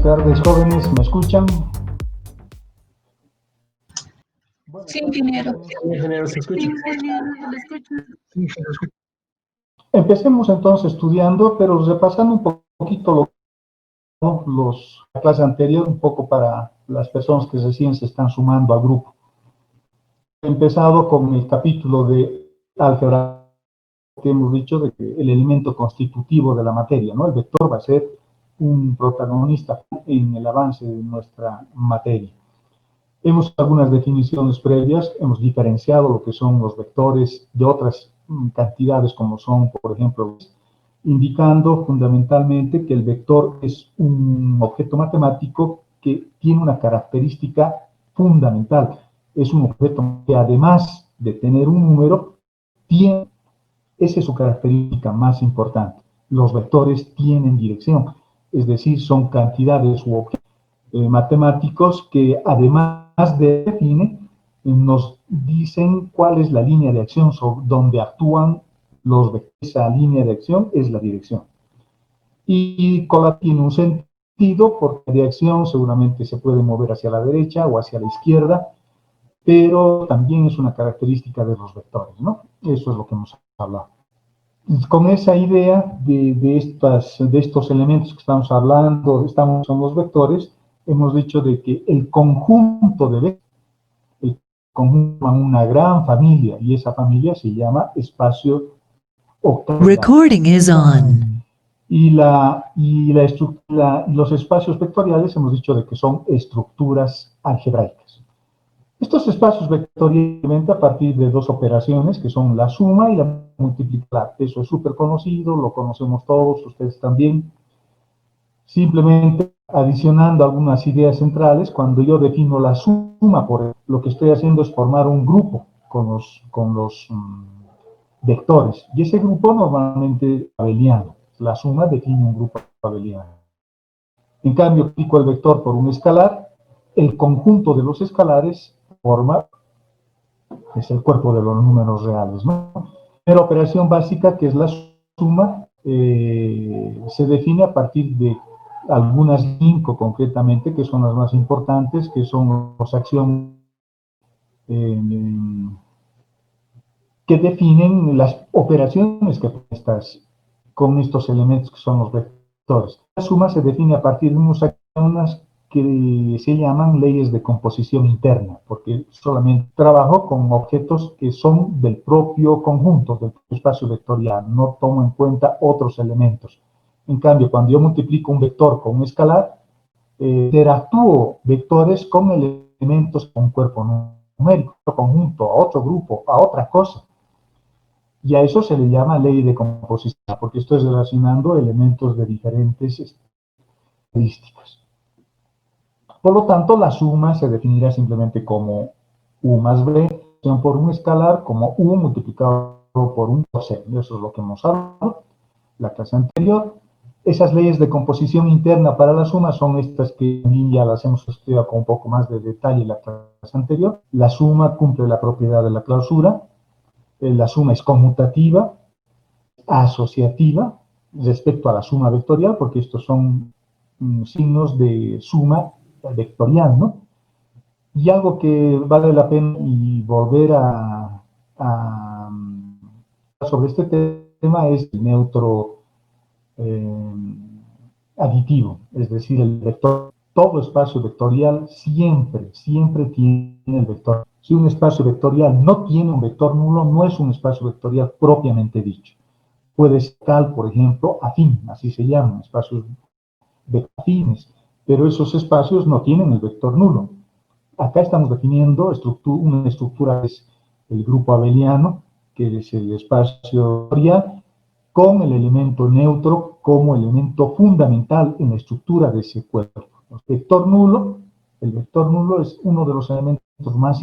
tardes, jóvenes, ¿me escuchan? Sí, ingeniero. Ingeniero, ¿se escucha? Sí, Empecemos entonces estudiando, pero repasando un poquito la clase anterior, un poco para las personas que recién se están sumando al grupo. He empezado con el capítulo de álgebra, que hemos dicho de que el elemento constitutivo de la materia, ¿no? El vector va a ser un protagonista en el avance de nuestra materia. Hemos hecho algunas definiciones previas, hemos diferenciado lo que son los vectores de otras cantidades como son, por ejemplo, indicando fundamentalmente que el vector es un objeto matemático que tiene una característica fundamental. Es un objeto que además de tener un número, esa es su característica más importante. Los vectores tienen dirección, es decir, son cantidades u objetos matemáticos que además de definir, nos dicen cuál es la línea de acción sobre donde actúan los vectores. Esa línea de acción es la dirección. Y cola tiene un sentido porque la dirección seguramente se puede mover hacia la derecha o hacia la izquierda, pero también es una característica de los vectores, ¿no? Eso es lo que hemos hablado. Con esa idea de estos elementos que estamos hablando, son los vectores, hemos dicho de que el conjunto de vectores, el conjunto de una gran familia, y esa familia se llama espacio octaviano. Recording is on. Y los espacios vectoriales hemos dicho de que son estructuras algebraicas. Estos espacios vectoriales a partir de dos operaciones que son la suma y la multiplicación. Eso es súper conocido, lo conocemos todos, ustedes también. Simplemente adicionando algunas ideas centrales, cuando yo defino la suma, lo que estoy haciendo es formar un grupo con los vectores. Y ese grupo normalmente es abeliano. La suma define un grupo abeliano. En cambio, multiplico el vector por un escalar, el conjunto de los escalares es el cuerpo de los números reales, ¿no? La operación básica, que es la suma, se define a partir de algunas 5 concretamente, que son las más importantes, que son los axiomas que definen las operaciones que con estos elementos que son los vectores. La suma se define a partir de unos axiomas que se llaman leyes de composición interna, porque solamente trabajo con objetos que son del propio conjunto, del espacio vectorial, no tomo en cuenta otros elementos. En cambio, cuando yo multiplico un vector con un escalar, interactúo vectores con elementos con un cuerpo numérico, a otro conjunto, a otro grupo, a otra cosa. Y a eso se le llama ley de composición, porque estoy relacionando elementos de diferentes características. Por lo tanto, la suma se definirá simplemente como u más b por un escalar, como u multiplicado por un coseno. Eso es lo que hemos hablado en la clase anterior. Esas leyes de composición interna para la suma son estas que ya las hemos estudiado con un poco más de detalle en la clase anterior. La suma cumple la propiedad de la clausura. La suma es conmutativa, asociativa, respecto a la suma vectorial, porque estos son signos de suma vectorial, ¿no? Y algo que vale la pena y volver a sobre este tema es el neutro aditivo, es decir, el vector. Todo espacio vectorial siempre tiene el vector. Si un espacio vectorial no tiene un vector nulo, no es un espacio vectorial propiamente dicho. Puede ser tal, por ejemplo, afín, así se llaman, espacios afines, pero esos espacios no tienen el vector nulo. Acá estamos definiendo una estructura, es el grupo abeliano, que es el espacio vectorial, con el elemento neutro como elemento fundamental en la estructura de ese cuerpo. El vector nulo es uno de los elementos más,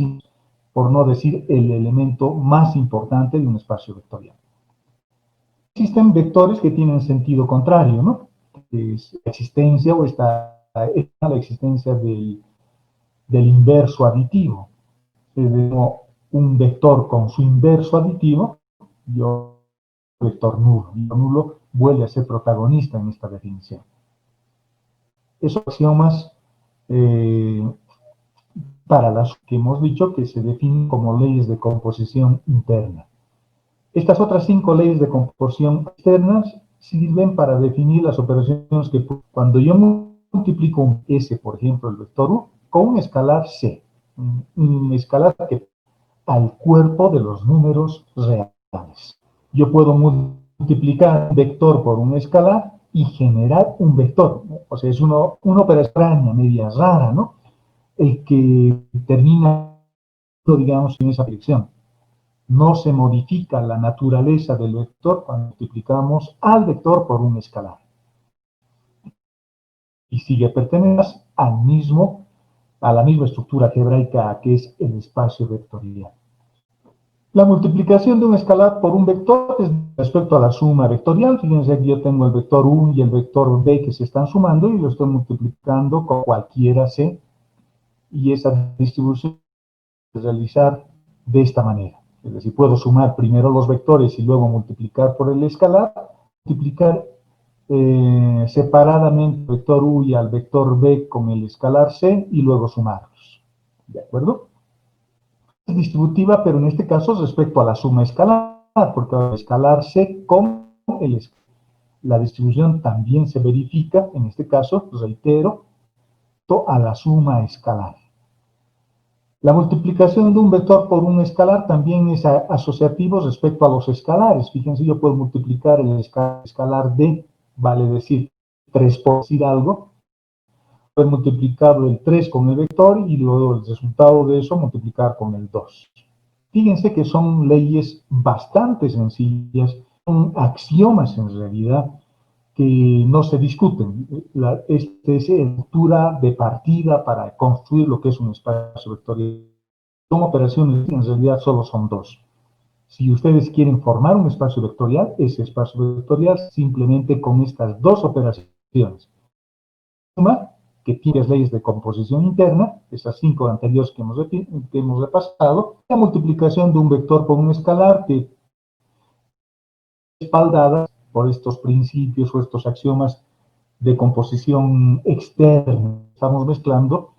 por no decir el elemento más importante de un espacio vectorial. Existen vectores que tienen sentido contrario, ¿no? Es la existencia o está la existencia del inverso aditivo. Un vector con su inverso aditivo, yo vector nulo. El nulo vuelve a ser protagonista en esta definición. Esos axiomas para las que hemos dicho que se definen como leyes de composición interna. Estas otras 5 leyes de composición externas sirven para definir las operaciones que cuando yo multiplico un S, por ejemplo, el vector U, con un escalar C, un escalar que al cuerpo de los números reales. Yo puedo multiplicar un vector por un escalar y generar un vector. O sea, es una operación extraña, media rara, ¿no? El que termina, digamos, en esa dirección. No se modifica la naturaleza del vector cuando multiplicamos al vector por un escalar. Y sigue perteneciendo a la misma estructura algebraica que es el espacio vectorial. La multiplicación de un escalar por un vector es respecto a la suma vectorial. Fíjense que yo tengo el vector U y el vector B que se están sumando y lo estoy multiplicando con cualquiera C. Y esa distribución se realizar de esta manera. Es decir, puedo sumar primero los vectores y luego multiplicar por el escalar, multiplicar separadamente al vector U y al vector B con el escalar C y luego sumarlos. ¿De acuerdo? Es distributiva, pero en este caso respecto a la suma escalar, porque al escalar C con el escalar. La distribución también se verifica, en este caso, reitero, a la suma escalar. La multiplicación de un vector por un escalar también es asociativo respecto a los escalares. Fíjense, yo puedo multiplicar el escalar D, vale decir 3 por decir algo, puedo multiplicar el 3 con el vector y luego el resultado de eso multiplicar con el 2. Fíjense que son leyes bastante sencillas, son axiomas en realidad que no se discuten. Esta es la estructura de partida para construir lo que es un espacio vectorial. Son operaciones, en realidad solo son 2. Si ustedes quieren formar un espacio vectorial, ese espacio vectorial simplemente con estas 2 operaciones. Una, que tiene las leyes de composición interna, esas 5 anteriores que hemos repasado, la multiplicación de un vector por un escalar que respaldada por estos principios o estos axiomas de composición externa. Estamos mezclando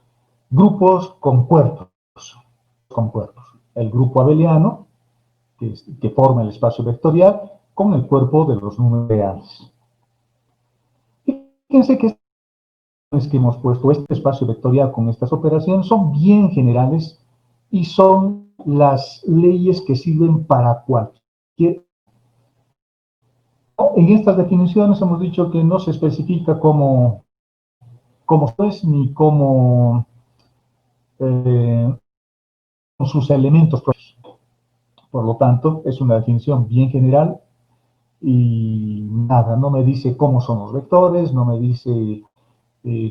grupos con cuerpos. El grupo abeliano, que forma el espacio vectorial, con el cuerpo de los números reales. Fíjense que hemos puesto este espacio vectorial con estas operaciones son bien generales y son las leyes que sirven para cualquier. En estas definiciones hemos dicho que no se especifica cómo es ni cómo sus elementos propios. Por lo tanto, es una definición bien general y nada, no me dice cómo son los vectores, no me dice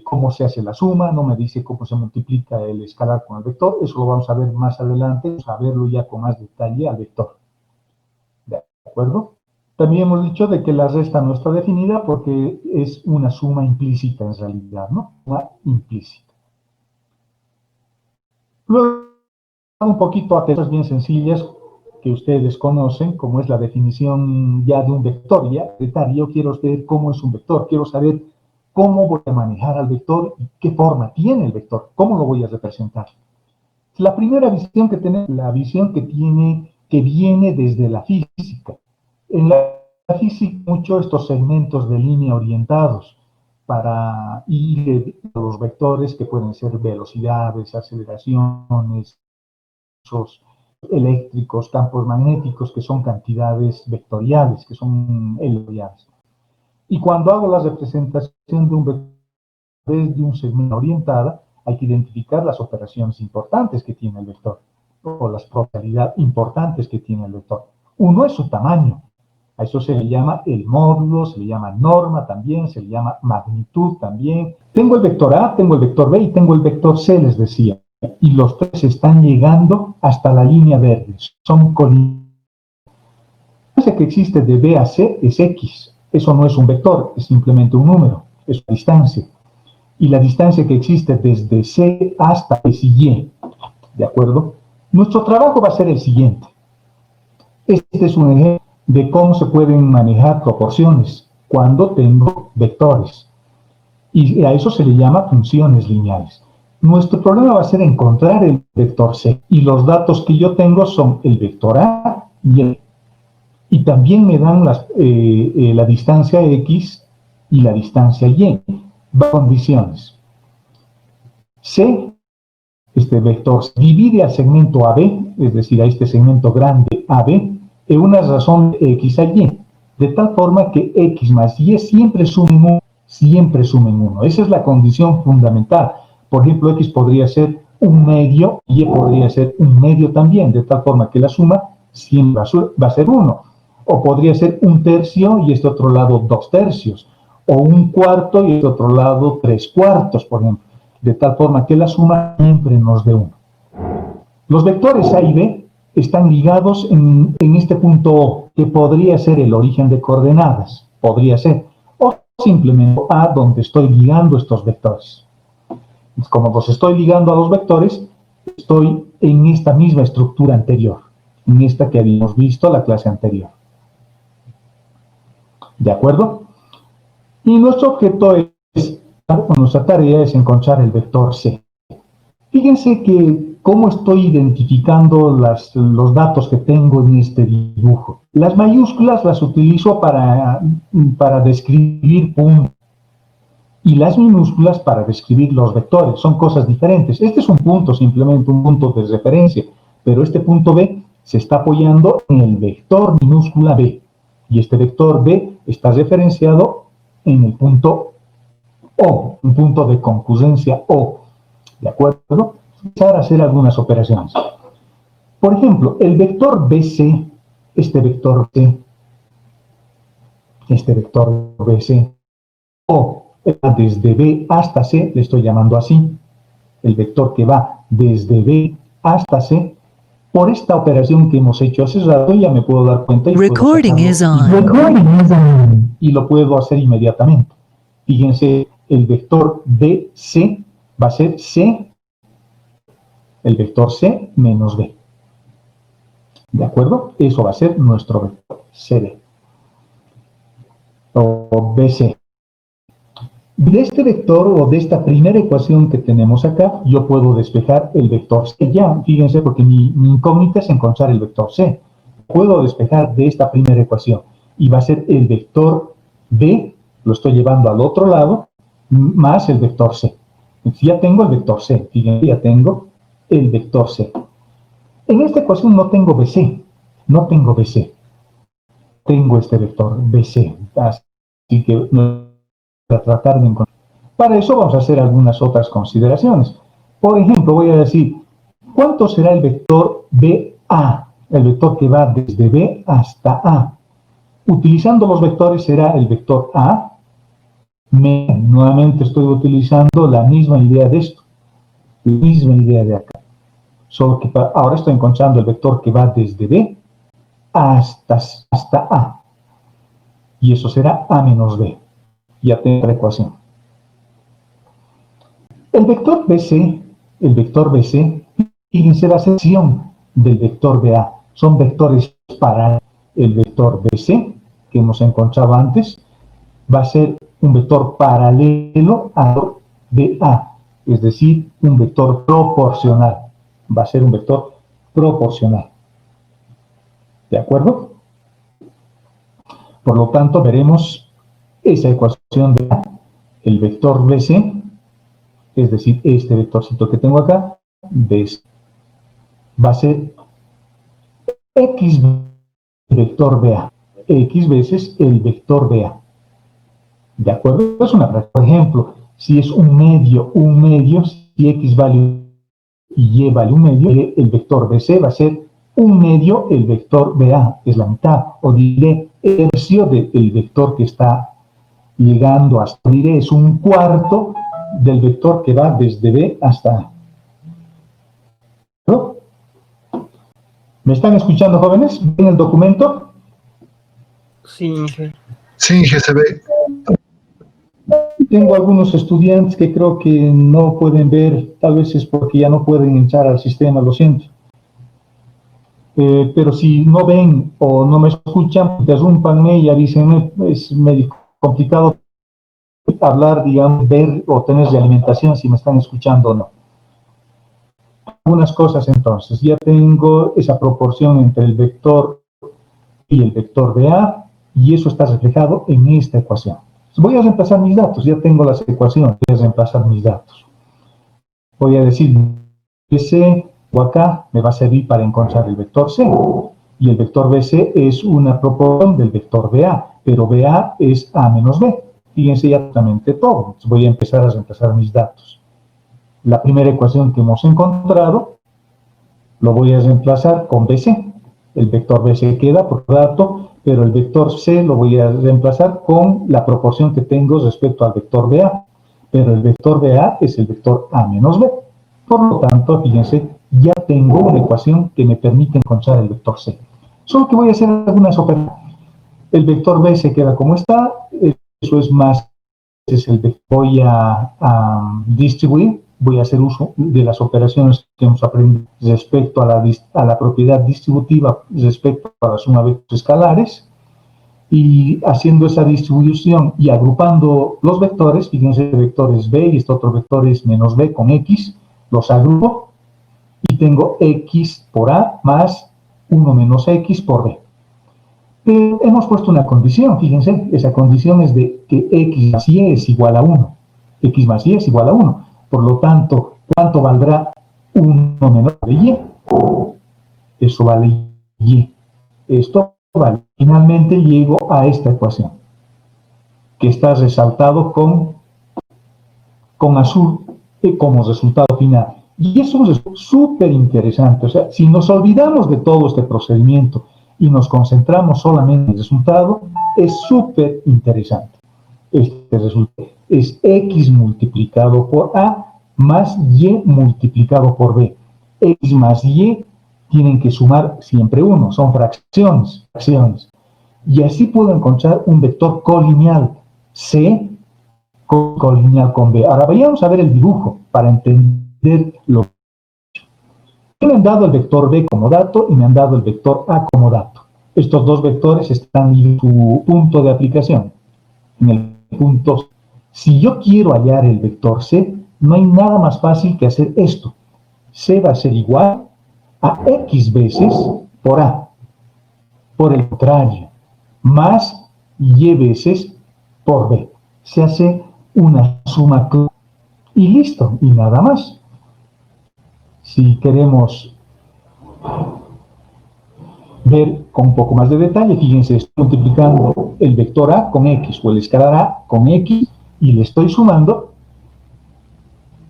cómo se hace la suma, no me dice cómo se multiplica el escalar con el vector. Eso lo vamos a ver más adelante, vamos a verlo ya con más detalle al vector. ¿De acuerdo? También hemos dicho de que la resta no está definida porque es una suma implícita en realidad, ¿no? Suma implícita. Luego, un poquito a cosas bien sencillas que ustedes conocen, como es la definición ya de un vector. Ya, yo quiero saber cómo es un vector, quiero saber cómo voy a manejar al vector y qué forma tiene el vector, cómo lo voy a representar. La primera visión que tenemos, la visión que viene desde la física. En la física, muchos estos segmentos de línea orientados para ir a los vectores que pueden ser velocidades, aceleraciones, eléctricos, campos magnéticos, que son cantidades vectoriales, que son vectoriales. Y cuando hago la representación de un vector desde un segmento orientada, hay que identificar las operaciones importantes que tiene el vector, o las probabilidades importantes que tiene el vector. Uno es su tamaño. A eso se le llama el módulo, se le llama norma también, se le llama magnitud también. Tengo el vector A, tengo el vector B y tengo el vector C, les decía. Y los tres están llegando hasta la línea verde. Son colineales. La distancia que existe de B a C es X. Eso no es un vector, es simplemente un número, es una distancia. Y la distancia que existe desde C hasta es Y. ¿De acuerdo? Nuestro trabajo va a ser el siguiente. Este es un ejemplo de cómo se pueden manejar proporciones cuando tengo vectores. Y a eso se le llama funciones lineales. Nuestro problema va a ser encontrar el vector C. Y los datos que yo tengo son el vector A y el. Y también me dan la distancia X y la distancia Y. Condiciones. C, este vector, divide al segmento AB, es decir, a este segmento grande AB, en una razón de X a Y, de tal forma que X más Y siempre sumen 1, siempre sumen 1. Esa es la condición fundamental. Por ejemplo, X podría ser un medio, Y podría ser un medio también, de tal forma que la suma siempre va a ser 1. O podría ser un tercio y este otro lado 2 tercios. O un cuarto y este otro lado 3 cuartos, por ejemplo. De tal forma que la suma siempre nos dé 1. Los vectores A y B están ligados en este punto O, que podría ser el origen de coordenadas. Podría ser. O simplemente A, donde estoy ligando estos vectores. Como los estoy ligando a los vectores, estoy en esta misma estructura anterior. En esta que habíamos visto la clase anterior. ¿De acuerdo? Y nuestro objeto nuestra tarea es encontrar el vector C. Fíjense que cómo estoy identificando los datos que tengo en este dibujo. Las mayúsculas las utilizo para describir puntos y las minúsculas para describir los vectores. Son cosas diferentes. Este es un punto, simplemente un punto de referencia, pero este punto B se está apoyando en el vector minúscula B. Y este vector B está referenciado en el punto O, un punto de concurrencia O. ¿De acuerdo? Vamos a hacer algunas operaciones. Por ejemplo, el vector BC, este vector BC, O desde B hasta C, le estoy llamando así, el vector que va desde B hasta C, por esta operación que hemos hecho hace rato, ya me puedo dar cuenta y Recording is on. y lo puedo hacer inmediatamente. Fíjense, el vector BC va a ser C, el vector C menos B. ¿De acuerdo? Eso va a ser nuestro vector CD o BC. De este vector o de esta primera ecuación que tenemos acá, yo puedo despejar el vector C ya. Fíjense, porque mi incógnita es encontrar el vector C. Puedo despejar de esta primera ecuación y va a ser el vector B, lo estoy llevando al otro lado, más el vector C. Entonces ya tengo el vector C, fíjense, ya tengo el vector C. En esta ecuación no tengo BC, no tengo BC. Tengo este vector BC, así que para tratar de encontrar. Para eso vamos a hacer algunas otras consideraciones. Por ejemplo, voy a decir, ¿cuánto será el vector BA? El vector que va desde B hasta A. Utilizando los vectores será el vector A. Nuevamente estoy utilizando la misma idea de esto. La misma idea de acá. Solo que ahora estoy encontrando el vector que va desde B hasta A. Y eso será A menos B. Ya tengo la ecuación. El vector BC, fíjense la sección del vector BA. Son vectores paralelos. El vector BC, que hemos encontrado antes, va a ser un vector paralelo al BA, es decir, un vector proporcional. Va a ser un vector proporcional. ¿De acuerdo? Por lo tanto, veremos esa ecuación de A. El vector BC, es decir, este vectorcito que tengo acá, BC, va a ser X vector BA. X veces el vector BA. ¿De acuerdo? Es una práctica. Por ejemplo, si es un medio, si X vale y Y vale un medio, el vector BC va a ser un medio, el vector BA es la mitad, o diré el tercio del vector que está llegando hasta, diré, es un cuarto del vector que va desde B hasta A. ¿No? ¿Me están escuchando, jóvenes? ¿Ven el documento? Sí, Sí, GCB. Tengo algunos estudiantes que creo que no pueden ver, tal vez es porque ya no pueden entrar al sistema, lo siento. Pero si no ven o no me escuchan, interrúmpanme y avísenme, es medio complicado hablar, digamos, ver o tener de alimentación, si me están escuchando o no. Algunas cosas entonces, ya tengo esa proporción entre el vector y el vector BA, y eso está reflejado en esta ecuación. Voy a reemplazar mis datos, ya tengo las ecuaciones, voy a reemplazar mis datos. Voy a decir BC o acá me va a servir para encontrar el vector C, y el vector BC es una proporción del vector BA, pero BA es A menos B. Fíjense ya totalmente todo. Entonces voy a empezar a reemplazar mis datos. La primera ecuación que hemos encontrado, lo voy a reemplazar con BC. El vector BC queda por dato, pero el vector C lo voy a reemplazar con la proporción que tengo respecto al vector BA. Pero el vector BA es el vector A menos B. Por lo tanto, fíjense, ya tengo una ecuación que me permite encontrar el vector C. Solo que voy a hacer algunas operaciones. El vector B se queda como está, eso es más, es el vector. Voy a distribuir, voy a hacer uso de las operaciones que hemos aprendido respecto a la propiedad distributiva, respecto a la suma de vectores escalares, y haciendo esa distribución y agrupando los vectores, fíjense, el vector es B y este otro vector es menos B con X, los agrupo y tengo X por A más 1 menos X por B. Pero hemos puesto una condición, fíjense, esa condición es de que X más Y es igual a 1. X más Y es igual a 1. Por lo tanto, ¿cuánto valdrá 1 menos de Y? Eso vale Y. Esto vale. Finalmente llego a esta ecuación, que está resaltado con azul como resultado final. Y eso es súper interesante. O sea, si nos olvidamos de todo este procedimiento y nos concentramos solamente en el resultado, es súper interesante. Este resultado es X multiplicado por A más Y multiplicado por B. X más Y tienen que sumar siempre 1, son fracciones. Y así puedo encontrar un vector colineal C colineal con B. Ahora vayamos a ver el dibujo para entender lo que me han dado el vector B como dato y me han dado el vector A como dato. Estos dos vectores están en su punto de aplicación. En el punto, si yo quiero hallar el vector C, no hay nada más fácil que hacer esto. C va a ser igual a X veces por A. Por el contrario, más Y veces por B. Se hace una suma y listo, y nada más. Si queremos ver con un poco más de detalle, fíjense, estoy multiplicando el vector A con X o el escalar A con X y le estoy sumando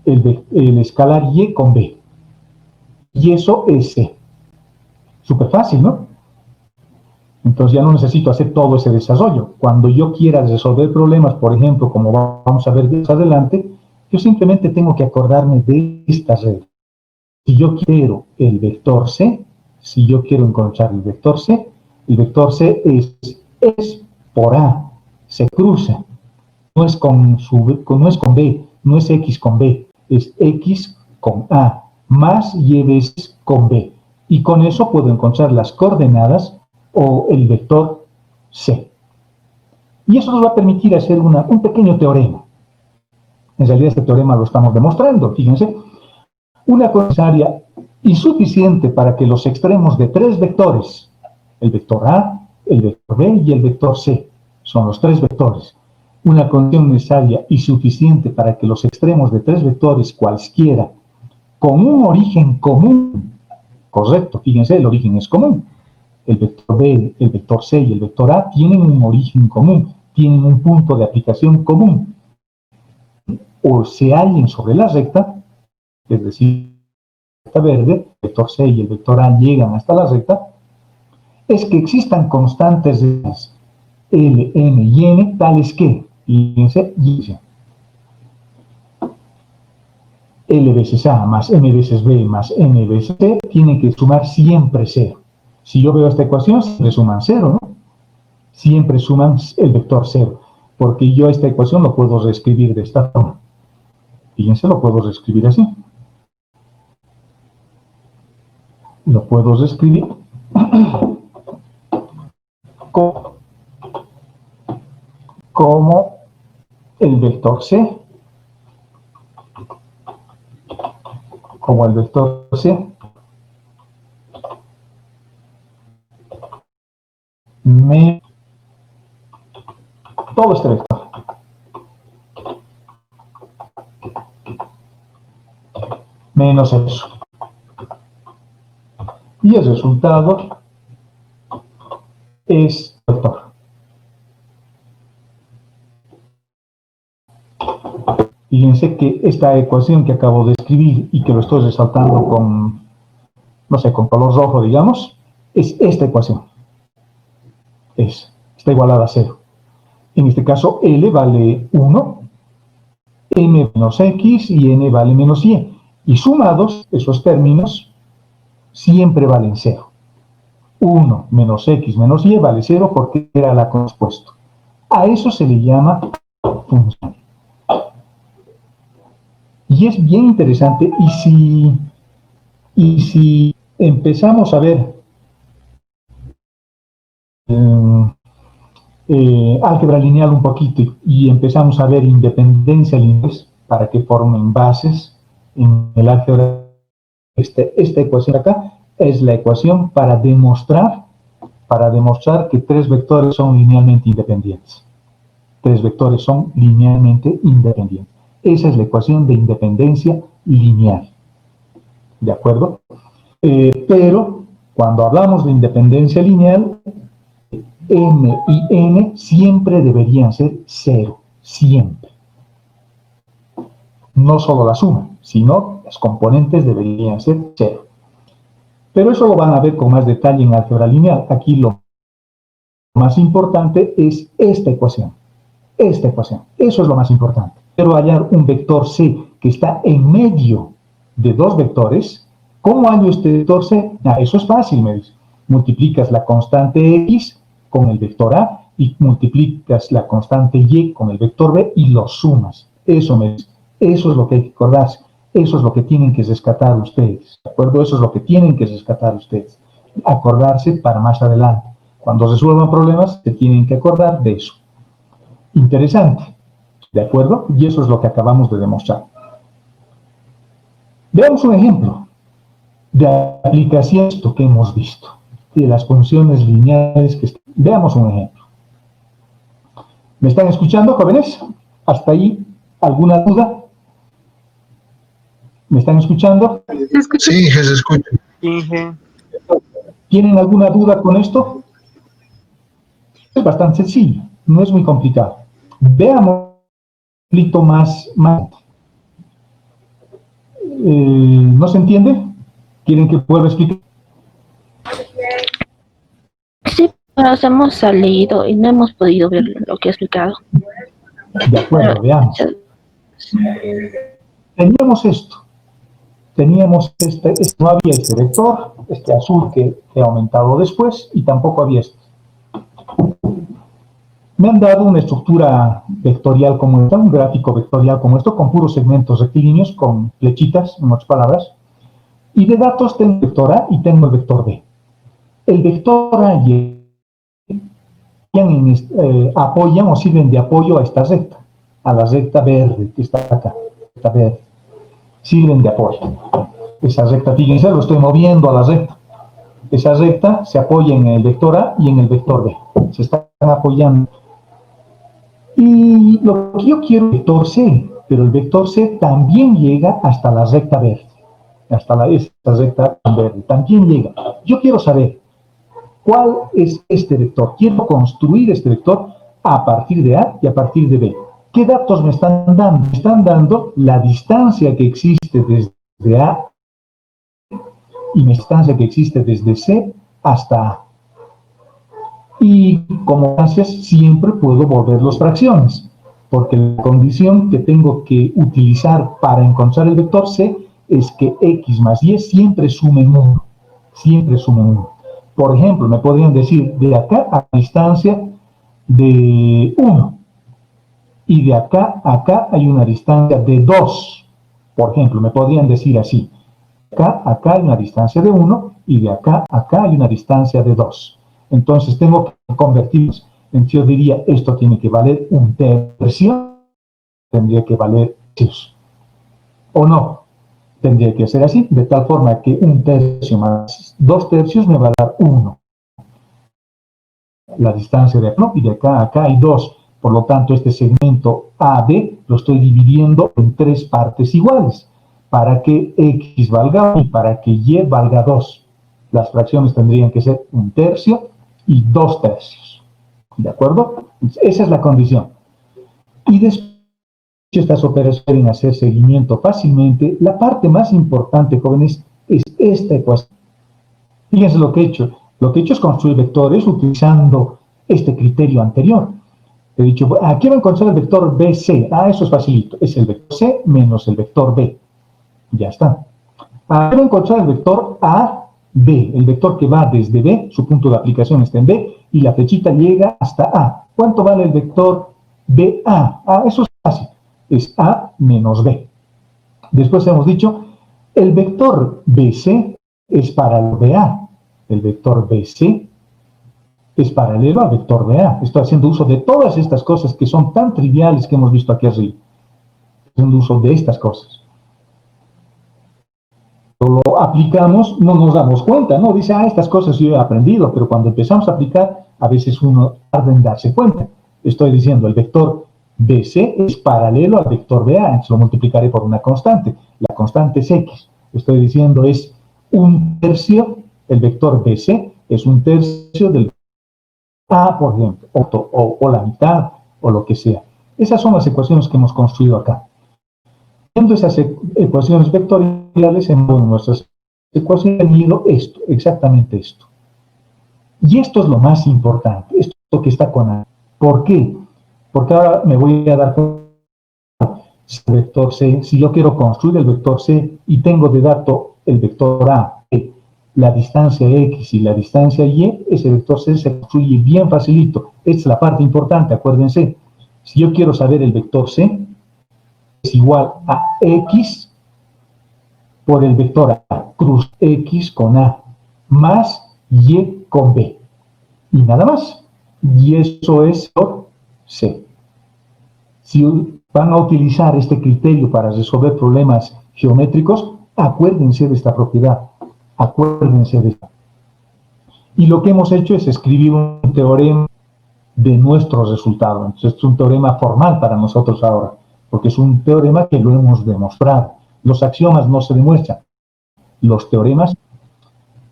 el escalar Y con B. Y eso es C. Súper fácil, ¿no? Entonces ya no necesito hacer todo ese desarrollo. Cuando yo quiera resolver problemas, por ejemplo, como vamos a ver más adelante, yo simplemente tengo que acordarme de esta regla. Si yo quiero el vector C, si yo quiero encontrar el vector C es por A, se cruza. No es con B, no es X con B, es X con A, más Y veces con B. Y con eso puedo encontrar las coordenadas o el vector C. Y eso nos va a permitir hacer un pequeño teorema. En realidad este teorema lo estamos demostrando, fíjense. Una necesaria y suficiente para que los extremos de tres vectores, el vector A, el vector B y el vector C, son los tres vectores. Una condición necesaria y suficiente para que los extremos de tres vectores cualesquiera, con un origen común, correcto, fíjense, el origen es común. El vector B, el vector C y el vector A tienen un origen común, tienen un punto de aplicación común. O se hallen sobre la recta, es decir, la recta verde, el vector C y el vector A llegan hasta la recta, es que existan constantes de L, M y N, tales que, fíjense, L veces A más M veces B más N veces C tienen que sumar siempre 0. Si yo veo esta ecuación, siempre suman 0, ¿no? Siempre suman el vector 0, porque yo esta ecuación lo puedo reescribir de esta forma. Fíjense, lo puedo reescribir así. Lo puedo reescribir como el vector C, como el vector C, todo este vector. Menos eso. Y el resultado es vector. Fíjense que esta ecuación que acabo de escribir y que lo estoy resaltando con, no sé, con color rojo, digamos, es esta ecuación. Está igualada a 0. En este caso, L vale 1, M menos X y N vale menos Y. Y sumados, esos términos siempre valen 0. 1 menos X menos Y vale 0 porque era la compuesto. A eso se le llama función. Y es bien interesante, y si empezamos a ver álgebra lineal un poquito y empezamos a ver independencia lineal para que formen bases en el álgebra, esta ecuación acá es la ecuación para demostrar que tres vectores son linealmente independientes. Tres vectores son linealmente independientes. Esa es la ecuación de independencia lineal. ¿De acuerdo? Pero cuando hablamos de independencia lineal, M y N siempre deberían ser 0. Siempre. No solo la suma, sino las componentes deberían ser 0. Pero eso lo van a ver con más detalle en álgebra lineal. Aquí lo más importante es esta ecuación. Esta ecuación. Eso es lo más importante. Pero hallar un vector C que está en medio de dos vectores. ¿Cómo hallo este vector C? Eso es fácil, me dice. Multiplicas la constante X con el vector A y multiplicas la constante Y con el vector B y los sumas. Eso me dice. Eso es lo que hay que acordarse. Eso es lo que tienen que rescatar ustedes. ¿De acuerdo? Eso es lo que tienen que rescatar ustedes. Acordarse para más adelante. Cuando resuelvan problemas, se tienen que acordar de eso. Interesante. ¿De acuerdo? Y eso es lo que acabamos de demostrar. Veamos un ejemplo de aplicación de esto que hemos visto, de las funciones lineales que... Veamos un ejemplo. ¿Me están escuchando, jóvenes? ¿Hasta ahí alguna duda? ¿Me están escuchando? Sí, se escucha. ¿Tienen alguna duda con esto? Es bastante sencillo, no es muy complicado. Veamos un poquito más. ¿No se entiende? ¿Quieren que vuelva a explicar? Sí, pero hemos salido y no hemos podido ver lo que ha explicado. De acuerdo, veamos. Teníamos esto. Teníamos no había este vector, este azul que he aumentado después, y tampoco había este. Me han dado una estructura vectorial como esta, un gráfico vectorial como esto, con puros segmentos rectilíneos, con flechitas, en otras palabras. Y de datos tengo el vector A y tengo el vector B. El vector A y apoyan o sirven de apoyo a esta recta, a la recta verde que está acá, recta verde. Sirven de apoyo. Esa recta, fíjense, lo estoy moviendo a la recta. Esa recta se apoya en el vector A y en el vector B. Se están apoyando. Y lo que yo quiero es el vector C, pero el vector C también llega hasta la recta verde. Hasta esta recta verde. También llega. Yo quiero saber cuál es este vector. Quiero construir este vector a partir de A y a partir de B. ¿Qué datos me están dando? Me están dando la distancia que existe desde A y la distancia que existe desde C hasta A. Y como haces, siempre puedo volver las fracciones, porque la condición que tengo que utilizar para encontrar el vector C es que X más Y siempre sumen 1. Siempre sumen 1. Por ejemplo, me podrían decir de acá a la distancia de 1. Y de acá a acá hay una distancia de 2. Por ejemplo, me podrían decir así. Acá a acá hay una distancia de 1 y de acá a acá hay una distancia de 2. Entonces tengo que convertirlos. Entonces yo diría, esto tiene que valer un tercio tendría que valer tercios. ¿O no? Tendría que ser así, de tal forma que 1/3 más 2/3 me va a dar 1. La distancia de acá, y de acá a acá hay 2. Por lo tanto, este segmento AB lo estoy dividiendo en 3 partes iguales, para que X valga 1 y para que Y valga 2. Las fracciones tendrían que ser 1/3 y 2/3. ¿De acuerdo? Esa es la condición. Y después estas operaciones pueden hacer seguimiento fácilmente. La parte más importante, jóvenes, es esta ecuación. Fíjense lo que he hecho. Lo que he hecho es construir vectores utilizando este criterio anterior. He dicho, quiero encontrar el vector BC. Eso es facilito. Es el vector C menos el vector B. Ya está. Quiero encontrar el vector AB, el vector que va desde B, su punto de aplicación está en B, y la flechita llega hasta A. ¿Cuánto vale el vector BA? Eso es fácil. Es A menos B. Después hemos dicho, el vector BC es paralelo a BA. El vector BC es paralelo al vector BA. Estoy haciendo uso de todas estas cosas que son tan triviales que hemos visto aquí arriba. Haciendo uso de estas cosas. Lo aplicamos, no nos damos cuenta, ¿no? Dice, estas cosas yo he aprendido, pero cuando empezamos a aplicar, a veces uno tarda en darse cuenta. Estoy diciendo, el vector BC es paralelo al vector BA, entonces lo multiplicaré por una constante. La constante es X. Estoy diciendo, es 1/3, el vector BC es 1/3 del A, por ejemplo, o la mitad, o lo que sea. Esas son las ecuaciones que hemos construido acá. Viendo esas ecuaciones vectoriales, en nuestras ecuaciones han tenido esto, exactamente esto. Y esto es lo más importante, esto que está con A. ¿Por qué? Porque ahora me voy a dar cuenta el vector C, si yo quiero construir el vector C y tengo de dato el vector A, la distancia X y la distancia Y, ese vector C se construye bien facilito. Esta es la parte importante, acuérdense. Si yo quiero saber el vector C, es igual a X por el vector A, cruz X con A, más Y con B. Y nada más. Y eso es por C. Si van a utilizar este criterio para resolver problemas geométricos, acuérdense de esta propiedad. Acuérdense de esto. Y lo que hemos hecho es escribir un teorema de nuestro resultado. Entonces, es un teorema formal para nosotros ahora, porque es un teorema que lo hemos demostrado. Los axiomas no se demuestran, los teoremas.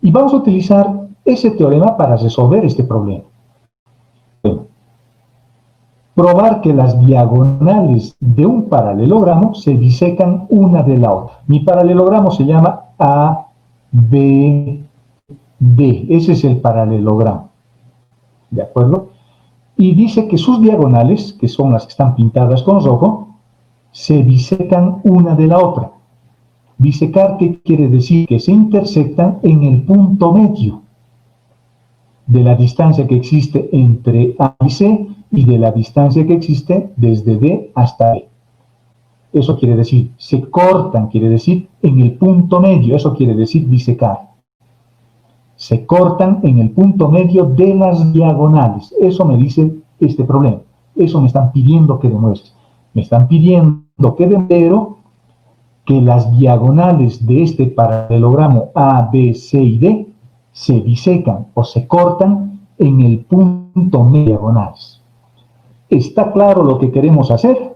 Y vamos a utilizar ese teorema para resolver este problema. Probar que las diagonales de un paralelogramo se disecan una de la otra. Mi paralelogramo se llama ABD. Ese es el paralelogramo. ¿De acuerdo? Y dice que sus diagonales, que son las que están pintadas con rojo, se disecan una de la otra. Disecar, ¿qué quiere decir? Que se intersectan en el punto medio de la distancia que existe entre A y C y de la distancia que existe desde D hasta E. Eso quiere decir, se cortan, quiere decir, en el punto medio, eso quiere decir disecar. Se cortan en el punto medio de las diagonales. Eso me dice este problema. Eso me están pidiendo que demuestre. Me están pidiendo que demuestre que las diagonales de este paralelogramo A, B, C y D se disecan o se cortan en el punto medio de diagonales. ¿Está claro lo que queremos hacer?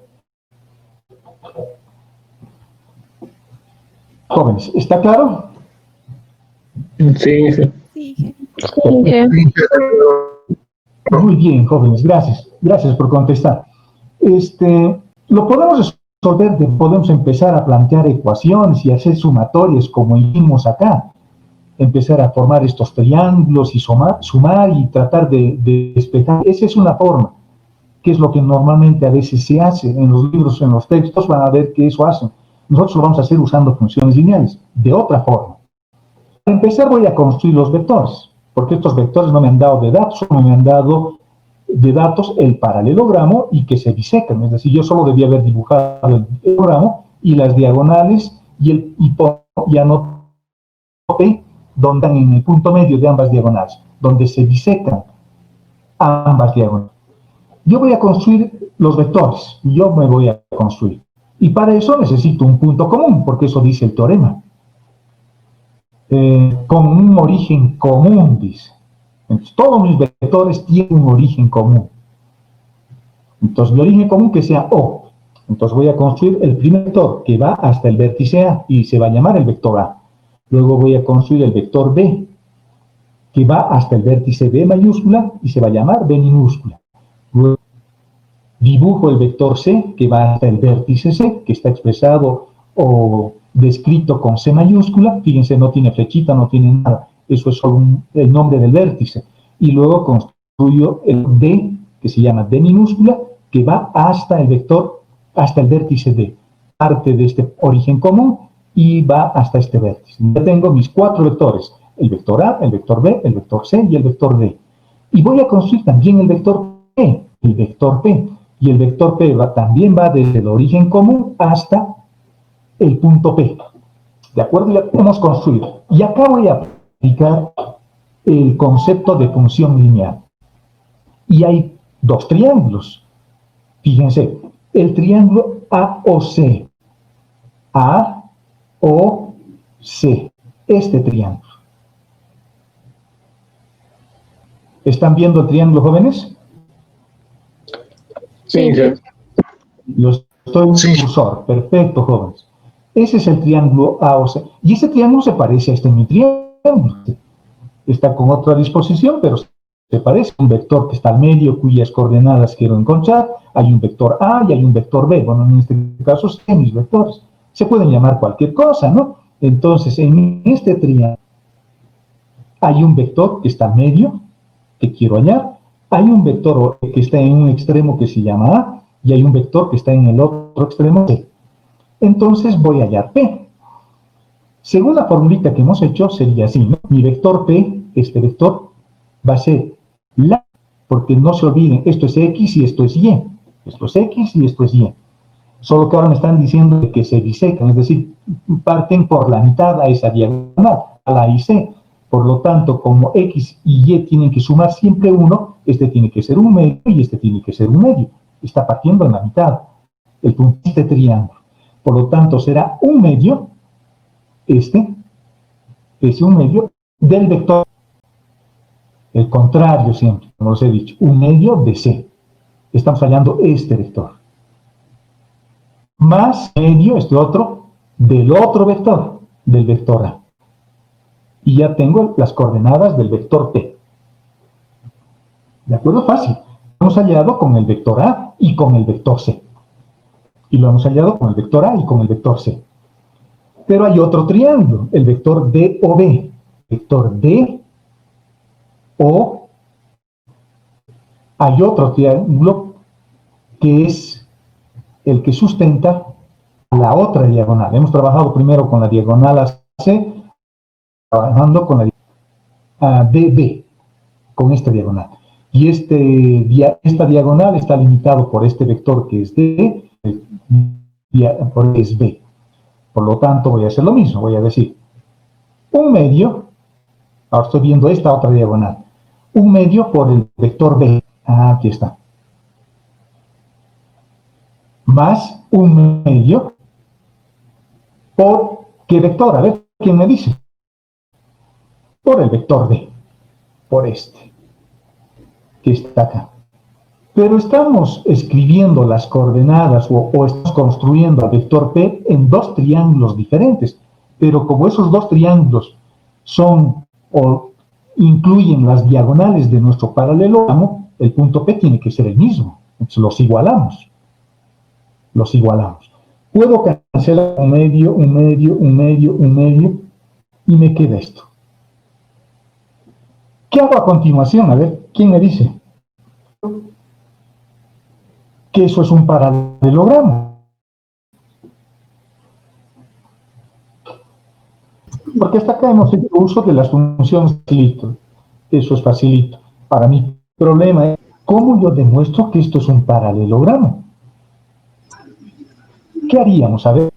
Jóvenes, ¿está claro? Sí, sí. Sí. Muy bien, jóvenes, gracias. Gracias por contestar. Lo podemos resolver, podemos empezar a plantear ecuaciones y hacer sumatorias como hicimos acá. Empezar a formar estos triángulos y sumar y tratar de despejar. Esa es una forma, que es lo que normalmente a veces se hace en los libros, en los textos, van a ver que eso hacen. Nosotros lo vamos a hacer usando funciones lineales, de otra forma. Para empezar voy a construir los vectores, porque estos vectores no me han dado de datos, solo me han dado de datos el paralelogramo y que se disecan. Es decir, yo solo debía haber dibujado el paralelogramo y las diagonales y anoté donde están en el punto medio de ambas diagonales, donde se disecan ambas diagonales. Yo voy a construir los vectores, yo me voy a construir. Y para eso necesito un punto común, porque eso dice el teorema. Con un origen común, dice. Entonces, todos mis vectores tienen un origen común. Entonces, mi origen común que sea O. Entonces, voy a construir el primer vector que va hasta el vértice A y se va a llamar el vector A. Luego voy a construir el vector B que va hasta el vértice B mayúscula y se va a llamar B minúscula. Luego dibujo el vector C que va hasta el vértice C, que está expresado o descrito con C mayúscula. Fíjense, no tiene flechita, no tiene nada. Eso es solo el nombre del vértice. Y luego construyo el D, que se llama D minúscula, que va hasta el vector, hasta el vértice D. Parte de este origen común y va hasta este vértice. Ya tengo mis 4 vectores. El vector A, el vector B, el vector C y el vector D. Y voy a construir también el vector P, el vector P. Y el vector P también va desde el origen común hasta el punto P. ¿De acuerdo? Ya hemos construido. Y acá voy a aplicar el concepto de función lineal. Y hay 2 triángulos. Fíjense, el triángulo AOC. AOC. Este triángulo. ¿Están viendo el triángulo, jóvenes? Sí, sí. Yo estoy en un cursor. Perfecto, jóvenes. Ese es el triángulo AOC. Y ese triángulo se parece a este mi triángulo. Está con otra disposición, pero se parece a un vector que está al medio, cuyas coordenadas quiero encontrar. Hay un vector A y hay un vector B. Bueno, en este caso son mis vectores. Se pueden llamar cualquier cosa, ¿no? Entonces, en este triángulo hay un vector que está al medio, que quiero hallar. Hay un vector que está en un extremo que se llama A, y hay un vector que está en el otro extremo C. Entonces voy a hallar P. Según la formulita que hemos hecho, sería así, ¿no? Mi vector P, este vector, va a ser la, porque no se olviden, esto es X y esto es Y. Esto es X y esto es Y. Solo que ahora me están diciendo que se bisecan, es decir, parten por la mitad a esa diagonal, a la IC. Por lo tanto, como X y Y tienen que sumar siempre 1, este tiene que ser un medio y este tiene que ser un medio. Está partiendo en la mitad el punto de este triángulo. Por lo tanto, será un medio, este es un medio del vector. El contrario siempre, como os he dicho, un medio de C. Estamos hallando este vector. Más medio, este otro, del otro vector, del vector A. Y ya tengo las coordenadas del vector P. ¿De acuerdo? Fácil. Lo hemos hallado con el vector A y con el vector C. Y lo hemos hallado con el vector A y con el vector C. Pero hay otro triángulo, el vector DOB. Vector D, O. Hay otro triángulo que es el que sustenta la otra diagonal. Hemos trabajado primero con la diagonal AC, trabajando con la DB, con esta diagonal. Y esta diagonal está limitado por este vector que es D, por es B. Por lo tanto, voy a hacer lo mismo. Voy a decir un medio, ahora estoy viendo esta otra diagonal, un medio por el vector B. Aquí está. Más un medio por ¿qué vector? A ver, ¿quién me dice? Por el vector D, por este, que está acá. Pero estamos escribiendo las coordenadas o estamos construyendo el vector P en 2 triángulos diferentes. Pero como esos 2 triángulos son o incluyen las diagonales de nuestro paralelogramo, el punto P tiene que ser el mismo. Entonces los igualamos. Los igualamos. Puedo cancelar un medio, un medio, un medio, un medio, y me queda esto. ¿Qué hago a continuación? A ver, ¿quién me dice? Que eso es un paralelogramo. Porque hasta acá hemos hecho uso de las funciones facilito. Eso es facilito. Para mi problema es, ¿cómo yo demuestro que esto es un paralelogramo? ¿Qué haríamos? A ver.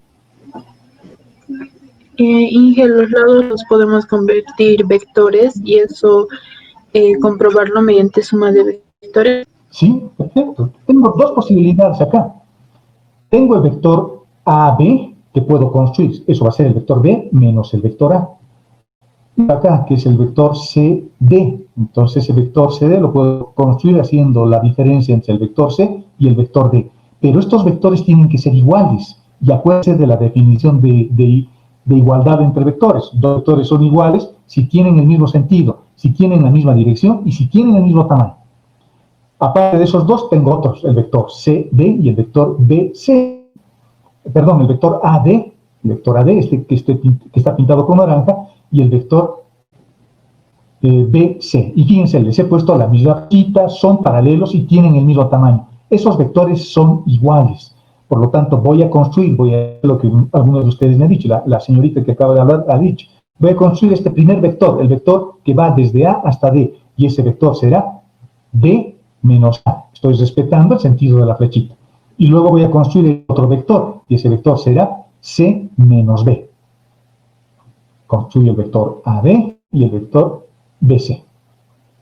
Inge, los lados los podemos convertir vectores y eso comprobarlo mediante suma de vectores. Sí, perfecto. Tengo dos posibilidades acá. Tengo el vector AB que puedo construir. Eso va a ser el vector B menos el vector A. Y acá, que es el vector CD. Entonces, el vector CD lo puedo construir haciendo la diferencia entre el vector C y el vector D. Pero estos vectores tienen que ser iguales. Y acuérdense de la definición de igualdad entre vectores. Dos vectores son iguales si tienen el mismo sentido, si tienen la misma dirección y si tienen el mismo tamaño. Aparte de esos dos, tengo otros, el vector CD y el vector BC. Perdón, el vector AD, este que está pintado con naranja, y el vector BC. Y fíjense, les he puesto la misma cita, son paralelos y tienen el mismo tamaño. Esos vectores son iguales. Por lo tanto, voy a hacer lo que algunos de ustedes me han dicho, la señorita que acaba de hablar ha dicho. Voy a construir este primer vector, el vector que va desde A hasta D, y ese vector será D menos A. Estoy respetando el sentido de la flechita. Y luego voy a construir otro vector, y ese vector será C menos B. Construyo el vector AB y el vector BC.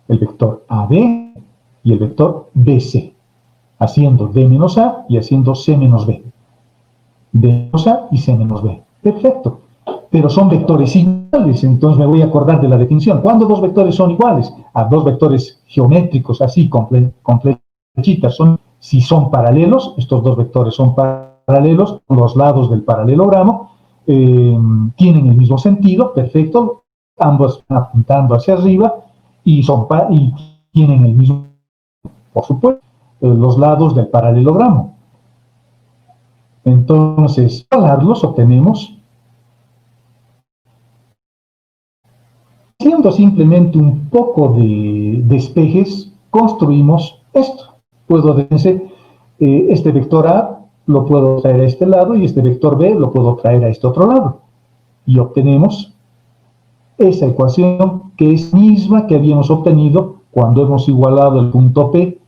El vector AB y el vector BC. Haciendo D menos A y haciendo C menos B. D menos A y C menos B. Perfecto. Pero son vectores iguales, entonces me voy a acordar de la definición. ¿Cuándo dos vectores son iguales? A dos vectores geométricos, así, con flechitas, si son paralelos, estos dos vectores son paralelos, los lados del paralelogramo tienen el mismo sentido, perfecto, ambos están apuntando hacia arriba y tienen el mismo, por supuesto, los lados del paralelogramo. Entonces, al hablarlos obtenemos, haciendo simplemente un poco de despejes, construimos esto. Puedo decir, este vector A lo puedo traer a este lado y este vector B lo puedo traer a este otro lado. Y obtenemos esa ecuación que es misma que habíamos obtenido cuando hemos igualado el punto P,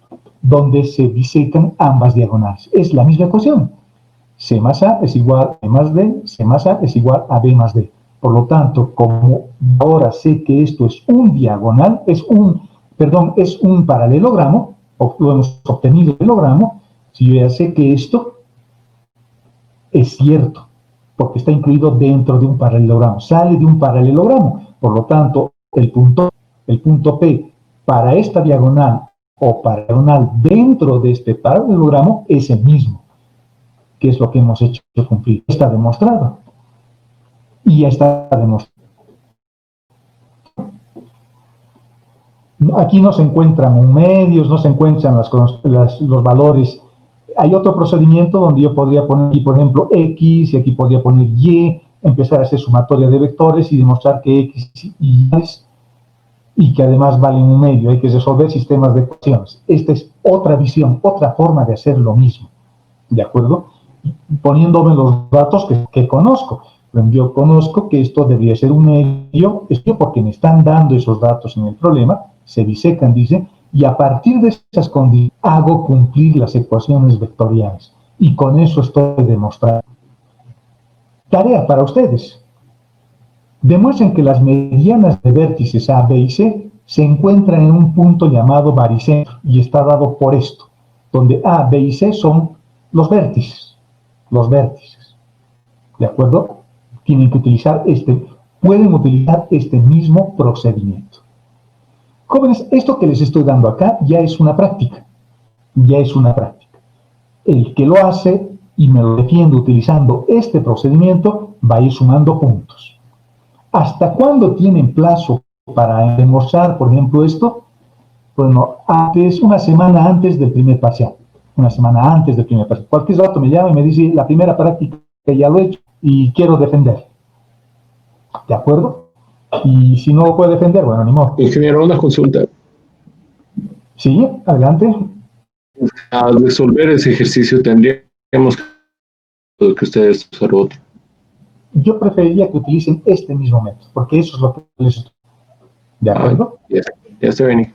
donde se bisecan ambas diagonales. Es la misma ecuación. C más A es igual a B más D, C más A es igual a B más D. Por lo tanto, como ahora sé que esto es un diagonal, es un paralelogramo, lo hemos obtenido el paralelogramo, si yo ya sé que esto es cierto, porque está incluido dentro de un paralelogramo, sale de un paralelogramo. Por lo tanto, el punto P para esta diagonal o diagonal dentro de este paralelogramo es el mismo, que es lo que hemos hecho cumplir. Está demostrado. Y ya está demostrado. Aquí no se encuentran medios, no se encuentran los valores. Hay otro procedimiento donde yo podría poner aquí, por ejemplo, X, y aquí podría poner Y, empezar a hacer sumatoria de vectores y demostrar que X y Y que además valen un medio. Hay que resolver sistemas de ecuaciones. Esta es otra visión, otra forma de hacer lo mismo. ¿De acuerdo? Poniéndome los datos que conozco. Yo conozco que esto debería ser un medio, esto porque me están dando esos datos en el problema, se bisecan, dice, y a partir de esas condiciones hago cumplir las ecuaciones vectoriales. Y con eso estoy demostrando. Tarea para ustedes. Demuestren que las medianas de vértices A, B y C se encuentran en un punto llamado baricentro y está dado por esto, donde A, B y C son los vértices. Los vértices. ¿De acuerdo? Pueden utilizar este mismo procedimiento. Jóvenes, esto que les estoy dando acá ya es una práctica. Ya es una práctica. El que lo hace y me lo defiende utilizando este procedimiento va a ir sumando puntos. ¿Hasta cuándo tienen plazo para demostrar, por ejemplo, esto? Bueno, una semana antes del primer parcial. Una semana antes del primer parcial. Cualquier rato me llama y me dice, la primera práctica ya lo he hecho y quiero defender. ¿De acuerdo? Y si no lo puede defender, bueno, ni modo. Ingeniero, una consulta. Sí, adelante. Al resolver ese ejercicio tendríamos que ustedes usar otro. Yo preferiría que utilicen este mismo método, porque eso es lo que les estoy. ¿De acuerdo? Ya está bien.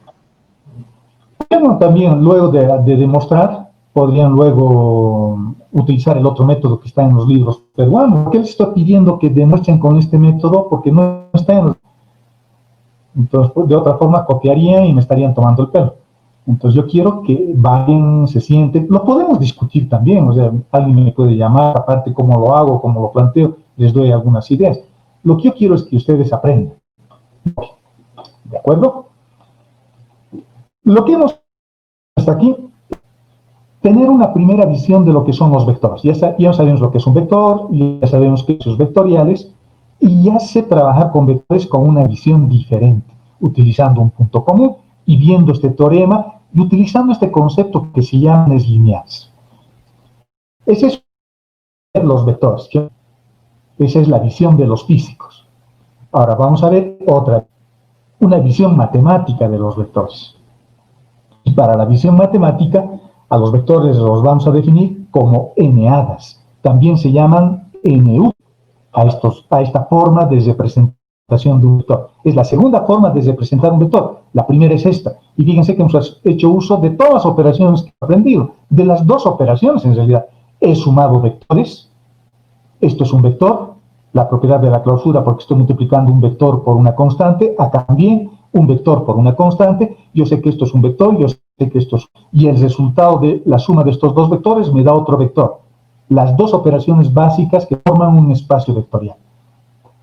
Bueno, también luego de demostrar, podrían luego utilizar el otro método que está en los libros peruanos. ¿Por qué les estoy pidiendo que demuestren con este método? Porque no está en los... Entonces, de otra forma, copiarían y me estarían tomando el pelo. Entonces yo quiero que vayan, se sienten, lo podemos discutir también, o sea, alguien me puede llamar, aparte cómo lo hago, cómo lo planteo, les doy algunas ideas. Lo que yo quiero es que ustedes aprendan. ¿De acuerdo? Lo que hemos hasta aquí, tener una primera visión de lo que son los vectores. Ya sabemos lo que es un vector, ya sabemos que son vectoriales, y ya sé trabajar con vectores con una visión diferente, utilizando un punto común y viendo este teorema y utilizando este concepto que se llama lineales. Ese es los vectores. Esa es la visión de los físicos. Ahora vamos a ver una visión matemática de los vectores. Y para la visión matemática, a los vectores los vamos a definir como n-hadas. También se llaman NU a esta forma de representación de un vector. Es la segunda forma de representar un vector. La primera es esta. Y fíjense que hemos hecho uso de todas las operaciones que he aprendido. De las dos operaciones, en realidad. He sumado vectores. Esto es un vector. La propiedad de la clausura, porque estoy multiplicando un vector por una constante. Acá también un vector por una constante. Yo sé que esto es un vector, yo sé que esto es... Y el resultado de la suma de estos dos vectores me da otro vector. Las dos operaciones básicas que forman un espacio vectorial.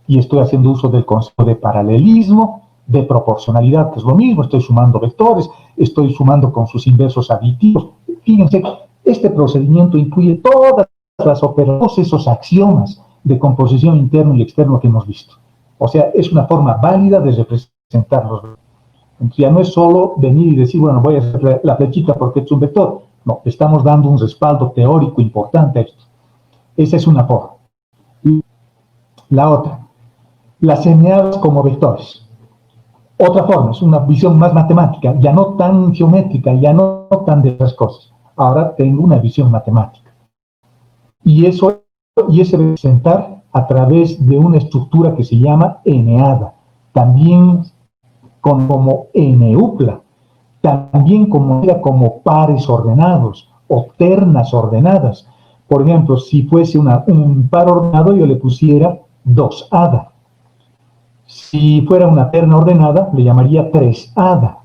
Y estoy haciendo uso del concepto de paralelismo, de proporcionalidad, que es lo mismo. Estoy sumando vectores, estoy sumando con sus inversos aditivos. Fíjense, este procedimiento incluye todas las operaciones, todos esos axiomas de composición interno y externo que hemos visto. O sea, es una forma válida de representar los vectores. Entonces ya no es solo venir y decir, bueno, voy a hacer la flechita porque es un vector. No, estamos dando un respaldo teórico importante a esto. Esa es una forma. La otra, las n-hadas como vectores. Otra forma, es una visión más matemática, ya no tan geométrica, ya no tan de las cosas. Ahora tengo una visión matemática. Y ese representar a través de una estructura que se llama n-hada. También como n-upla. También como pares ordenados o ternas ordenadas. Por ejemplo, si fuese un par ordenado, yo le pusiera 2-hada. Si fuera una terna ordenada, le llamaría 3-hada.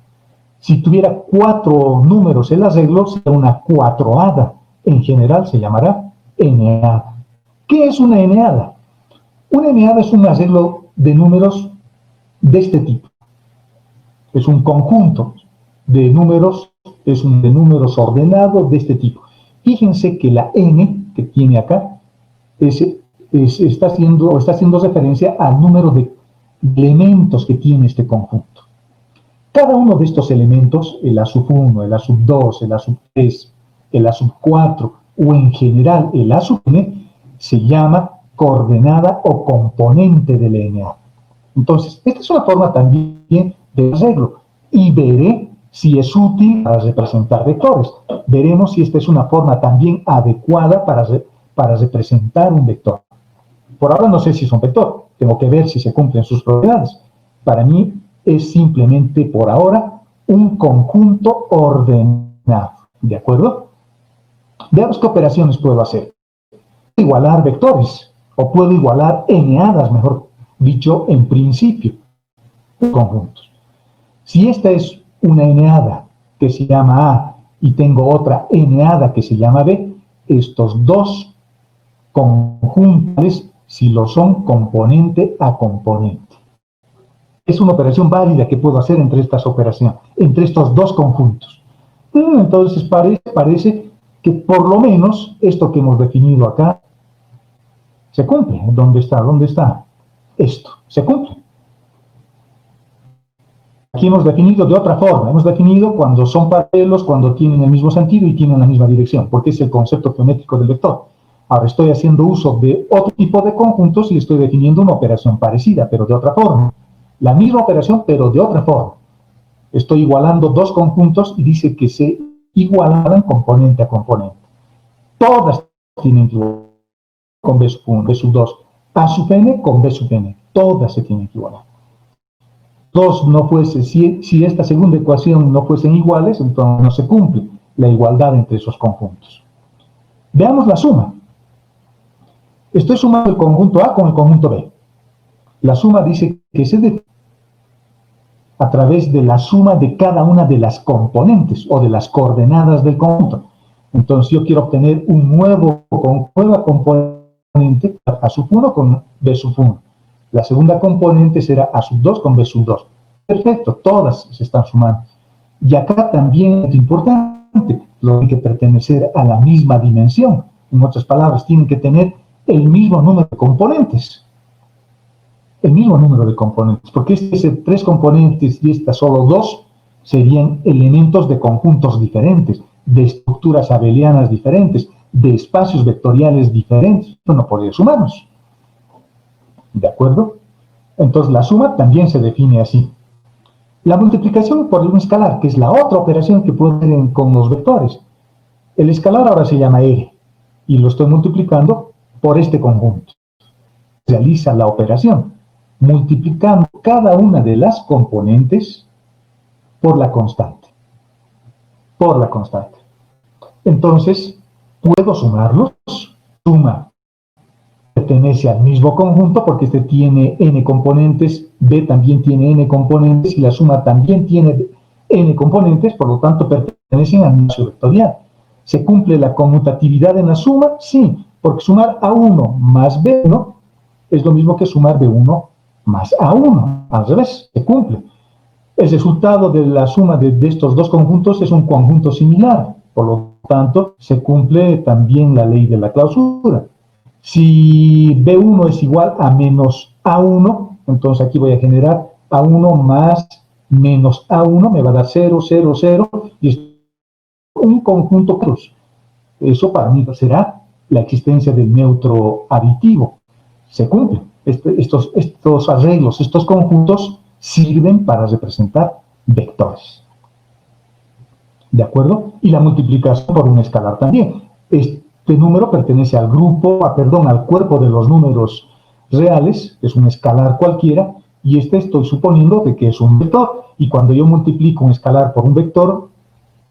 Si tuviera 4 números el arreglo, sería una 4-hada. En general se llamará n-hada. ¿Qué es una n-hada? Una n-hada es un arreglo de números de este tipo. Es un conjunto de números, de números ordenados de este tipo. Fíjense que la n que tiene acá está haciendo referencia al número de elementos que tiene este conjunto. Cada uno de estos elementos, el A sub 1, el A sub 2, el A sub 3, el A sub 4 o en general el A sub n, se llama coordenada o componente del NA. Entonces, esta es una forma también de arreglo y veré si es útil para representar vectores. Veremos si esta es una forma también adecuada para representar un vector. Por ahora no sé si es un vector, tengo que ver si se cumplen sus propiedades. Para mí es simplemente por ahora un conjunto ordenado, ¿de acuerdo? Veamos qué operaciones puedo hacer. Puedo igualar vectores, o puedo igualar n-hadas, mejor dicho, en principio, conjuntos. Si esta es una n-hada que se llama A y tengo otra n-hada que se llama B, estos dos conjuntos, si lo son componente a componente. Es una operación válida que puedo hacer entre estas operaciones, entre estos dos conjuntos. Entonces parece que por lo menos esto que hemos definido acá se cumple. ¿Dónde está? ¿Dónde está? Esto se cumple. Aquí hemos definido de otra forma. Hemos definido cuando son paralelos, cuando tienen el mismo sentido y tienen la misma dirección, porque es el concepto geométrico del vector. Ahora estoy haciendo uso de otro tipo de conjuntos y estoy definiendo una operación parecida, pero de otra forma. La misma operación, pero de otra forma. Estoy igualando dos conjuntos y dice que se igualan componente a componente. Todas tienen que igualar con B sub 1, B sub 2, A sub n con B sub n. Todas se tienen que igualar. Si esta segunda ecuación no fuesen iguales, entonces no se cumple la igualdad entre esos conjuntos. Veamos la suma. Estoy sumando el conjunto A con el conjunto B. La suma dice que a través de la suma de cada una de las componentes o de las coordenadas del conjunto. Entonces yo quiero obtener un nueva componente A sub 1 con B sub 1. La segunda componente será A sub 2 con B sub 2. Perfecto, todas se están sumando. Y acá también es importante, lo tienen que pertenecer a la misma dimensión. En otras palabras, tienen que tener el mismo número de componentes. El mismo número de componentes, porque este es 3 componentes y esta solo 2 serían elementos de conjuntos diferentes, de estructuras abelianas diferentes, de espacios vectoriales diferentes. Esto no podría sumarnos. ¿De acuerdo? Entonces la suma también se define así. La multiplicación por un escalar, que es la otra operación que puedo hacer con los vectores. El escalar ahora se llama R, y lo estoy multiplicando por este conjunto. Realiza la operación, multiplicando cada una de las componentes por la constante. Por la constante. Entonces, puedo sumarlos. Suma pertenece al mismo conjunto porque este tiene n componentes, B también tiene n componentes y la suma también tiene n componentes, por lo tanto pertenecen al mismo espacio vectorial. ¿Se cumple la conmutatividad en la suma? Sí, porque sumar A1 más B1 es lo mismo que sumar B1 más A1, al revés, se cumple. El resultado de la suma de estos dos conjuntos es un conjunto similar, por lo tanto, se cumple también la ley de la clausura. Si B1 es igual a menos A1, entonces aquí voy a generar A1 más menos A1, me va a dar 0, 0, 0, y es un conjunto cruz. Eso para mí será la existencia del neutro aditivo. Se cumple. Estos arreglos, estos conjuntos sirven para representar vectores. ¿De acuerdo? Y la multiplicación por un escalar también. Este número pertenece al al cuerpo de los números reales, es un escalar cualquiera, y estoy suponiendo de que es un vector. Y cuando yo multiplico un escalar por un vector,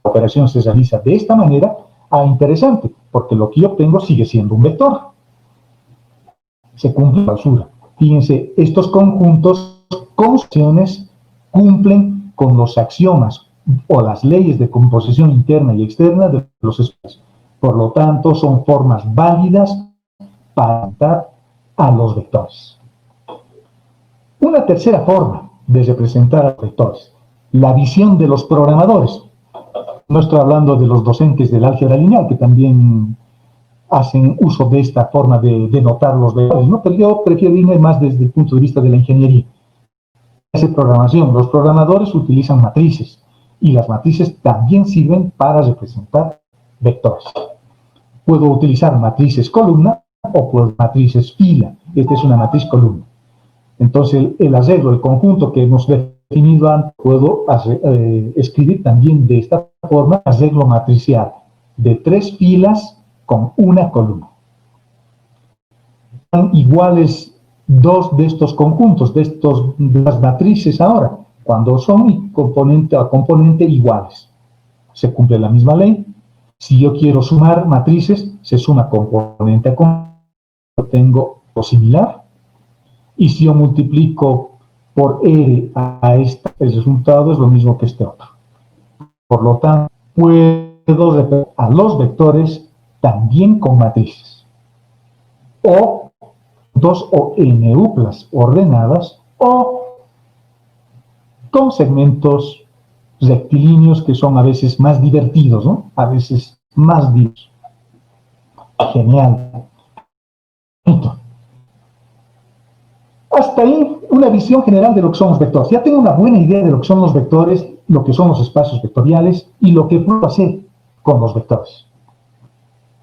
la operación se realiza de esta manera. Interesante, porque lo que yo obtengo sigue siendo un vector. Se cumple la clausura. Fíjense, estos conjuntos con funciones cumplen con los axiomas o las leyes de composición interna y externa de los espacios. Por lo tanto, son formas válidas para representar a los vectores. Una tercera forma de representar a los vectores, la visión de los programadores. No estoy hablando de los docentes del álgebra lineal, que también hacen uso de esta forma de notar los vectores, ¿no? Pero yo prefiero irme más desde el punto de vista de la ingeniería. Esa programación, los programadores utilizan matrices, y las matrices también sirven para representar vectores. Puedo utilizar matrices columna o puedo matrices fila. Esta es una matriz columna. Entonces, el arreglo, el conjunto que hemos definido antes, puedo escribir también de esta forma arreglo matricial de 3 filas con una columna. Son iguales 2 de estos conjuntos, de las matrices ahora, cuando son componente a componente iguales. Se cumple la misma ley. Si yo quiero sumar matrices, se suma componente a componente, tengo lo similar. Y si yo multiplico por R a esta, el resultado es lo mismo que este otro. Por lo tanto, puedo representar a los vectores también con matrices. O dos o n uplas ordenadas, o con segmentos rectilíneos que son a veces más divertidos, ¿no? A veces más divertidos. Genial. Hasta ahí una visión general de lo que son los vectores. Ya tengo una buena idea de lo que son los vectores, lo que son los espacios vectoriales y lo que puedo hacer con los vectores.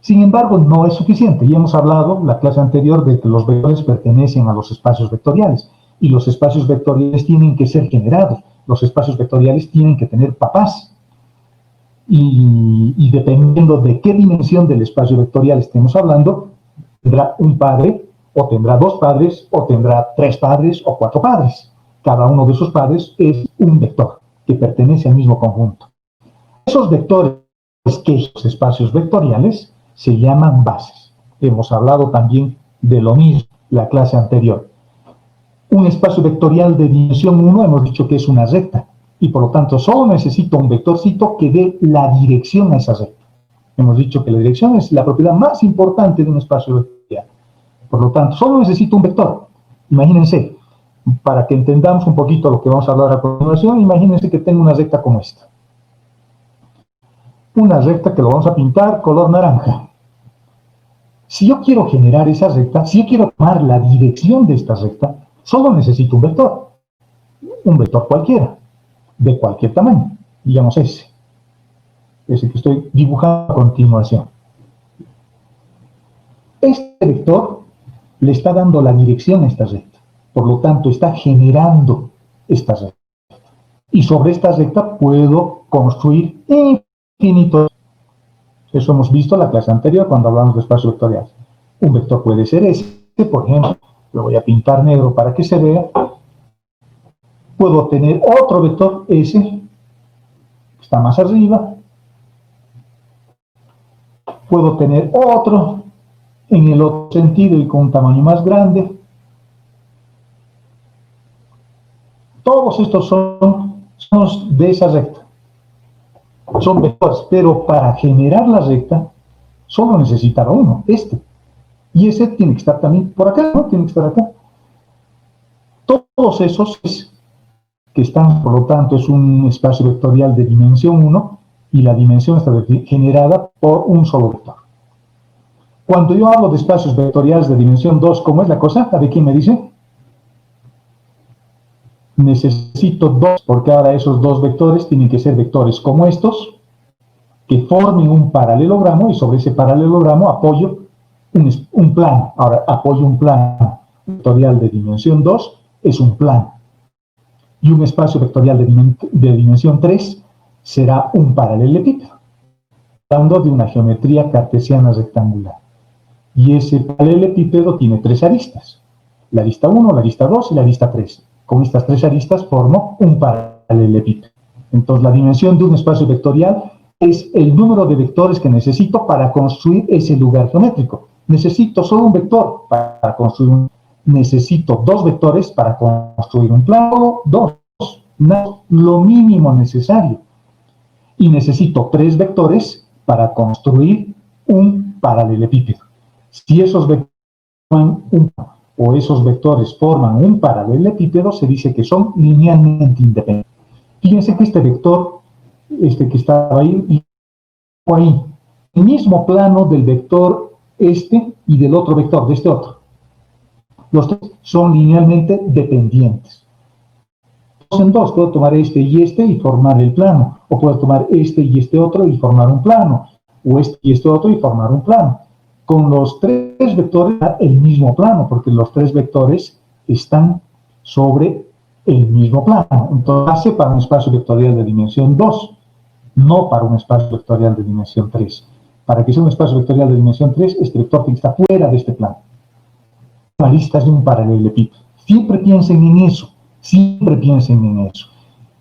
Sin embargo, no es suficiente. Ya hemos hablado en la clase anterior de que los vectores pertenecen a los espacios vectoriales y los espacios vectoriales tienen que ser generados. Los espacios vectoriales tienen que tener papás. Y dependiendo de qué dimensión del espacio vectorial estemos hablando, tendrá un padre, o tendrá 2 padres, o tendrá 3 padres, o 4 padres. Cada uno de esos padres es un vector que pertenece al mismo conjunto. Esos vectores, que esos espacios vectoriales, se llaman bases. Hemos hablado también de lo mismo la clase anterior. Un espacio vectorial de dimensión 1 hemos dicho que es una recta, y por lo tanto solo necesito un vectorcito que dé la dirección a esa recta. Hemos dicho que la dirección es la propiedad más importante de un espacio vectorial. Por lo tanto, solo necesito un vector. Imagínense, para que entendamos un poquito lo que vamos a hablar a continuación, imagínense que tengo una recta como esta. Una recta que lo vamos a pintar color naranja. Si yo quiero generar esa recta, si yo quiero tomar la dirección de esta recta, solo necesito un vector cualquiera, de cualquier tamaño, digamos ese que estoy dibujando a continuación. Este vector le está dando la dirección a esta recta, por lo tanto está generando esta recta. Y sobre esta recta puedo construir infinitos. Eso hemos visto en la clase anterior cuando hablamos de espacios vectoriales. Un vector puede ser este, por ejemplo, lo voy a pintar negro para que se vea. Puedo tener otro vector, ese, que está más arriba. Puedo tener otro en el otro sentido y con un tamaño más grande. Todos estos son de esa recta. Son vectores, pero para generar la recta solo necesitaba uno, este. Y ese tiene que estar también por acá, ¿no? Tiene que estar acá. Todos esos que están, por lo tanto, es un espacio vectorial de dimensión 1 y la dimensión está generada por un solo vector. Cuando yo hablo de espacios vectoriales de dimensión 2, ¿cómo es la cosa? ¿A ver quién me dice? Necesito dos, porque ahora esos dos vectores tienen que ser vectores como estos, que formen un paralelogramo, y sobre ese paralelogramo apoyo un plano. Ahora, apoyo un plano vectorial de dimensión 2, es un plano. Y un espacio vectorial de dimensión 3 será un paralelepípedo, hablando de una geometría cartesiana rectangular. Y ese paralelepípedo tiene tres aristas: la arista 1, la arista 2 y la arista 3. Con estas tres aristas formo un paralelepípedo. Entonces, la dimensión de un espacio vectorial es el número de vectores que necesito para construir ese lugar geométrico. Necesito solo un vector para construir necesito dos vectores para construir un plano, lo mínimo necesario. Y necesito tres vectores para construir un paralelepípedo. Si esos vectores forman un paralelepípedo, se dice que son linealmente independientes. Fíjense que este vector, que está ahí, el mismo plano del vector este y del otro vector, de este otro. Los tres son linealmente dependientes. Dos en dos, puedo tomar este y formar el plano, o puedo tomar este y este otro y formar un plano, o este y este otro y formar un plano. Con los tres vectores el mismo plano, porque los tres vectores están sobre el mismo plano. Entonces, hace para un espacio vectorial de dimensión 2, no para un espacio vectorial de dimensión 3. Para que sea un espacio vectorial de dimensión 3, este vector tiene que estar fuera de este plano. Aristas de un paralelepípedo. Siempre piensen en eso. Siempre piensen en eso.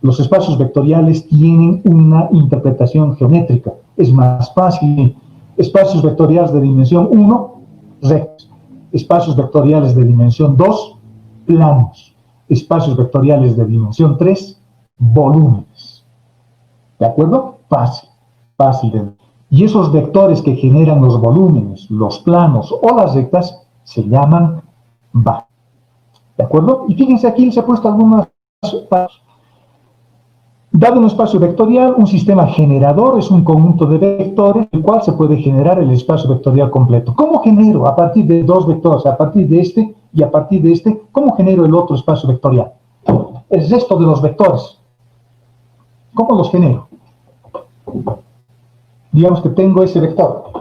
Los espacios vectoriales tienen una interpretación geométrica. Es más fácil. Espacios vectoriales de dimensión 1, rectos. Espacios vectoriales de dimensión 2, planos. Espacios vectoriales de dimensión 3, volúmenes. ¿De acuerdo? Fácil. Fácil. Y esos vectores que generan los volúmenes, los planos o las rectas se llaman vectores. ¿De acuerdo? Y fíjense, aquí les he puesto algunos pasos. Dado un espacio vectorial, un sistema generador es un conjunto de vectores, el cual se puede generar el espacio vectorial completo. ¿Cómo genero? A partir de dos vectores, a partir de este y a partir de este, ¿cómo genero el otro espacio vectorial? El resto de los vectores. ¿Cómo los genero? Digamos que tengo ese vector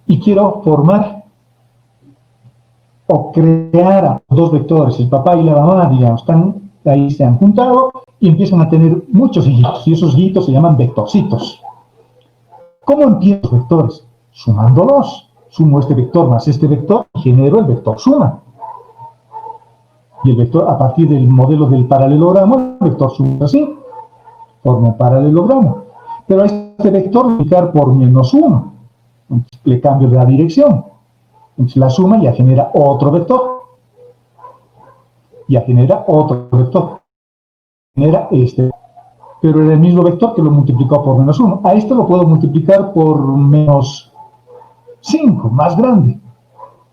y quiero formar o crear a dos vectores. El papá y la mamá, digamos, ahí se han juntado y empiezan a tener muchos hijitos, y esos hijitos se llaman vectorcitos. ¿Cómo empiezo los vectores? Sumándolos. Sumo este vector más este vector y genero el vector suma. Y el vector, a partir del modelo del paralelogramo, el vector suma así, forma un paralelogramo. Pero a este vector lo voy a multiplicar por -1. Entonces, le cambio la dirección. Entonces la suma ya genera otro vector. ya genera otro vector, genera este, pero era el mismo vector que lo multiplicó por menos 1. A este lo puedo multiplicar por menos 5, más grande,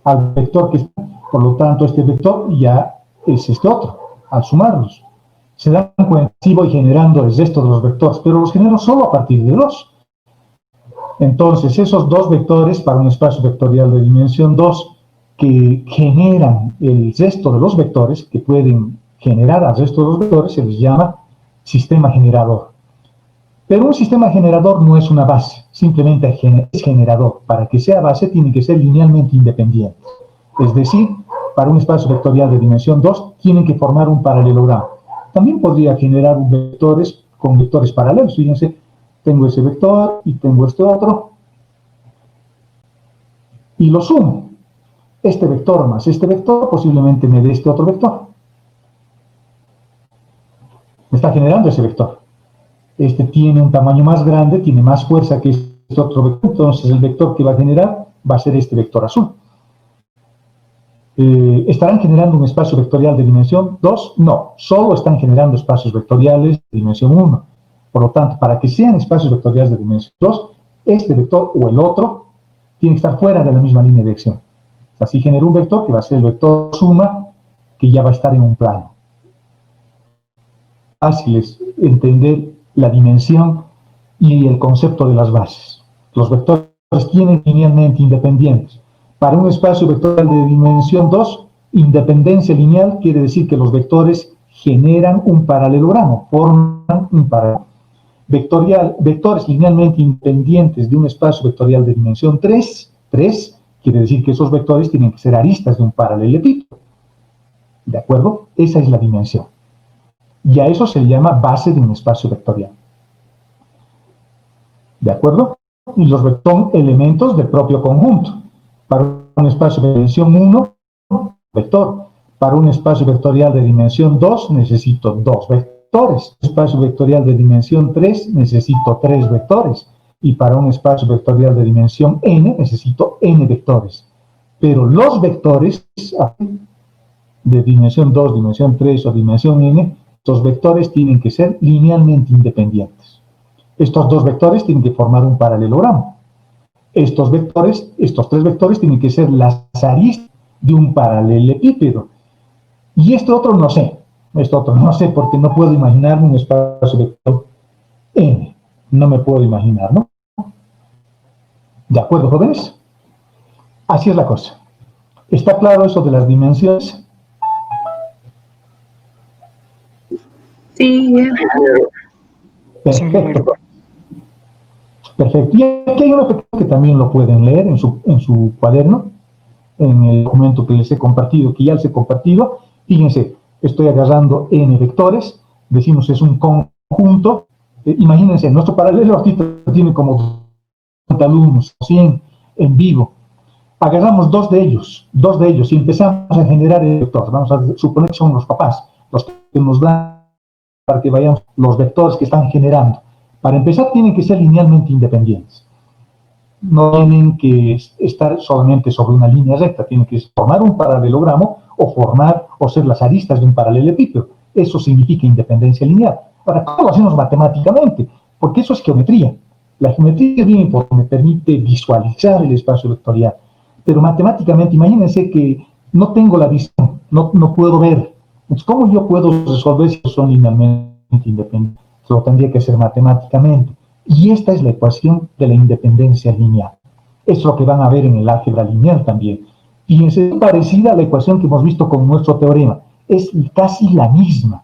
al vector que está. Por lo tanto, este vector ya es este otro, al sumarlos. Se dan cuenta, sí voy generando el resto de los vectores, pero los genero solo a partir de 2. Entonces, esos dos vectores para un espacio vectorial de dimensión 2 que generan el resto de los vectores, que pueden generar al resto de los vectores, se les llama sistema generador. Pero un sistema generador no es una base, simplemente es generador. Para que sea base tiene que ser linealmente independiente. Es decir, para un espacio vectorial de dimensión 2 tienen que formar un paralelogramo. También podría generar vectores con vectores paralelos. Fíjense, tengo ese vector y tengo este otro, y lo sumo. Este vector más este vector posiblemente me dé este otro vector. Me está generando ese vector. Este tiene un tamaño más grande, tiene más fuerza que este otro vector, entonces el vector que va a generar va a ser este vector azul. ¿Estarán generando un espacio vectorial de dimensión 2? No, solo están generando espacios vectoriales de dimensión 1. Por lo tanto, para que sean espacios vectoriales de dimensión 2, este vector o el otro tiene que estar fuera de la misma línea de acción. Así genero un vector que va a ser el vector suma, que ya va a estar en un plano. Fácil es entender la dimensión y el concepto de las bases. Los vectores tienen linealmente independientes. Para un espacio vectorial de dimensión 2, independencia lineal quiere decir que los vectores generan un paralelogramo, forman un paralelogramo. Vectores linealmente independientes de un espacio vectorial de dimensión 3 quiere decir que esos vectores tienen que ser aristas de un paralelepípedo. ¿De acuerdo? Esa es la dimensión. Y a eso se le llama base de un espacio vectorial. ¿De acuerdo? Y los son elementos del propio conjunto. Para un espacio de dimensión 1, vector. Para un espacio vectorial de dimensión 2, necesito 2 vectores. Espacio vectorial de dimensión 3, necesito 3 vectores. Y para un espacio vectorial de dimensión n, necesito n vectores. Pero los vectores de dimensión 2, dimensión 3 o dimensión n, estos vectores tienen que ser linealmente independientes. Estos dos vectores tienen que formar un paralelogramo. Estos tres vectores tienen que ser las aristas de un paralelepípedo. Y este otro no sé porque no puedo imaginarme un espacio vector n. No me puedo imaginar, ¿no? ¿De acuerdo, jóvenes? Así es la cosa. ¿Está claro eso de las dimensiones? Sí, Perfecto. Perfecto. Y aquí hay una pequeña que también lo pueden leer en su cuaderno, en el documento que les he compartido, que ya les he compartido. Fíjense, estoy agarrando n vectores, decimos es un conjunto. Imagínense, nuestro paralelo ahorita tiene como 20 alumnos, 100 en vivo. Agarramos dos de ellos y empezamos a generar el vector. Vamos a suponer que son los papás, los que nos dan para que vayamos los vectores que están generando. Para empezar, tienen que ser linealmente independientes. No tienen que estar solamente sobre una línea recta, tienen que formar un paralelogramo o ser las aristas de un paralelepípedo. Eso significa independencia lineal. Ahora, ¿cómo lo hacemos matemáticamente? Porque eso es geometría. La geometría es bien importante, me permite visualizar el espacio vectorial. Pero matemáticamente, imagínense que no tengo la visión, no puedo ver. Entonces, ¿cómo yo puedo resolver si son linealmente independientes? Lo tendría que hacer matemáticamente. Y esta es la ecuación de la independencia lineal. Es lo que van a ver en el álgebra lineal también. Fíjense, es parecida a la ecuación que hemos visto con nuestro teorema. Es casi la misma.